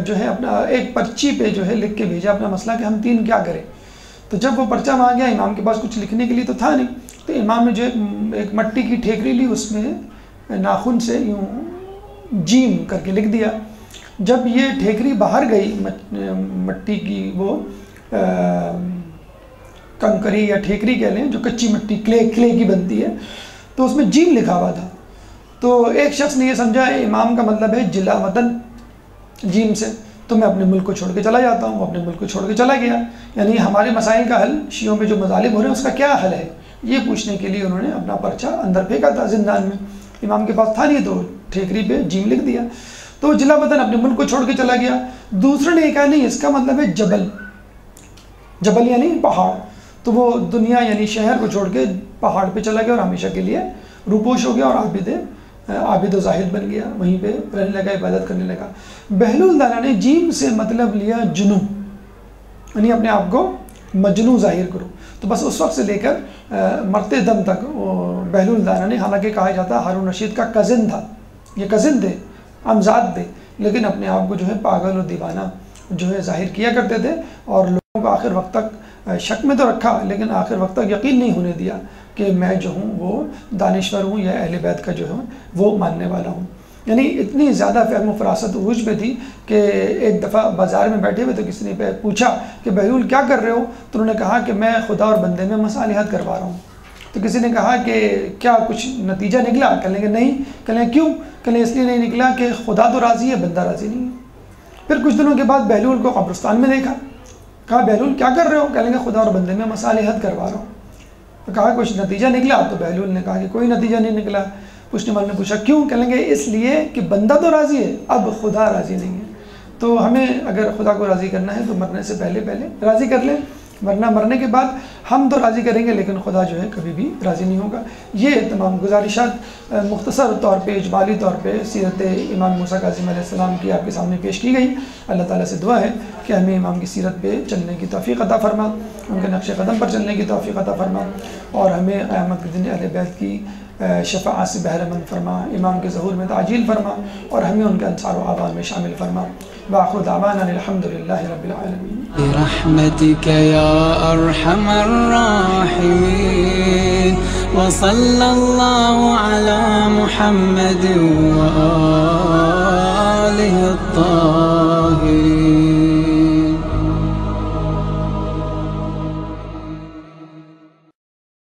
جو ہے اپنا ایک پرچی پہ جو ہے لکھ کے بھیجا اپنا مسئلہ کہ ہم 3 کیا کریں. تو جب وہ پرچہ وہاں گیا، امام کے پاس کچھ لکھنے کے لیے تو تھا نہیں، تو امام نے جو ایک مٹی کی ٹھیکری لی، اس میں ناخن سے یوں جیم کر کے لکھ دیا. جب یہ ٹھیکری باہر گئی مٹی کی، وہ کنکری یا ٹھیکری کہہ لیں جو کچی مٹی کلے کی بنتی ہے، تو اس میں جیم لکھا ہوا تھا. تو ایک شخص نے یہ سمجھا امام کا مطلب ہے جلا وطن جیم سے، تو میں اپنے ملک کو چھوڑ کے چلا جاتا ہوں. وہ اپنے ملک کو چھوڑ کے چلا گیا. یعنی ہمارے مسائل کا حل، شیعوں پہ جو مظالم ہو رہے ہیں اس کا کیا حل ہے، یہ پوچھنے کے لیے انہوں نے اپنا پرچہ اندر پھینکا تھا زندان میں. امام کے پاس تھا نہیں، تو ٹھیکری پہ جیم لکھ دیا. تو جلا وطن اپنے ملک کو چھوڑ کے چلا گیا. دوسرے نے یہ کہا نہیں، اس کا مطلب ہے جبل یعنی پہاڑ. تو وہ دنیا یعنی شہر کو چھوڑ کے پہاڑ پہ چلا گیا اور ہمیشہ کے لیے روپوش ہو گیا اور عابد و زاہد بن گیا، وہیں پہ رہنے لگا، عبادت کرنے لگا. بہلول دانہ نے جیم سے مطلب لیا جنو، یعنی اپنے آپ کو مجنو ظاہر کرو. تو بس اس وقت سے لے کر مرتے دم تک وہ بہلول دانہ نے، حالانکہ کہا جاتا ہارون رشید کا کزن تھا، یہ کزن تھے، امزاد تھے، لیکن اپنے آپ کو جو ہے پاگل و دیوانہ جو ہے ظاہر کیا کرتے تھے اور لوگوں کو آخر وقت تک شک میں تو رکھا، لیکن آخر وقت تک یقین نہیں ہونے دیا کہ میں جو ہوں وہ دانشور ہوں یا اہل بیت کا جو ہوں وہ ماننے والا ہوں. یعنی اتنی زیادہ فہم و فراست عروج پہ تھی کہ ایک دفعہ بازار میں بیٹھے ہوئے تو کسی نے پوچھا کہ بہلول کیا کر رہے ہو؟ تو انہوں نے کہا کہ میں خدا اور بندے میں مصالحت کروا رہا ہوں. تو کسی نے کہا کہ کیا کچھ نتیجہ نکلا؟ کہنے کہ نہیں. کہنے کیوں؟ کہنے اس لیے نہیں نکلا کہ خدا تو راضی ہے، بندہ راضی نہیں ہے. پھر کچھ دنوں کے بعد بہلول کو قبرستان میں دیکھا. کہا بہلول کیا کر رہے ہو؟ کہنے کہ خدا اور بندے میں مصالحت کروا رہا ہوں. تو کہا کچھ نتیجہ نکلا؟ تو بہلول نے کہا کہ کوئی نتیجہ نہیں نکلا. پوچھنے والے نے پوچھا کیوں؟ کہیں گے اس لیے کہ بندہ تو راضی ہے، اب خدا راضی نہیں ہے. تو ہمیں اگر خدا کو راضی کرنا ہے تو مرنے سے پہلے راضی کر لیں، ورنہ مرنے کے بعد ہم تو راضی کریں گے لیکن خدا جو ہے کبھی بھی راضی نہیں ہوگا. یہ تمام گزارشات مختصر طور پہ اجمالی طور پہ سیرت امام موسیٰ کاظم علیہ السلام کی آپ کے سامنے پیش کی گئی. اللہ تعالیٰ سے دعا ہے کہ ہمیں امام کی سیرت پہ چلنے کی توفیق عطا فرما، ان کے نقش قدم پر چلنے کی توفیق عطا فرما، اور ہمیں قیامت کے دن اہل بیت کی شفاعت سے بہرہ مند فرما، امام کے ظہور میں تعجیل فرما، اور ہمیں ان کے انصار و اعوان میں شامل فرما. وآخر دعوانا الحمدللہ رب العالمین. برحمتك يا أرحم الراحمين، وصلى الله على محمد وآله الطاهرين.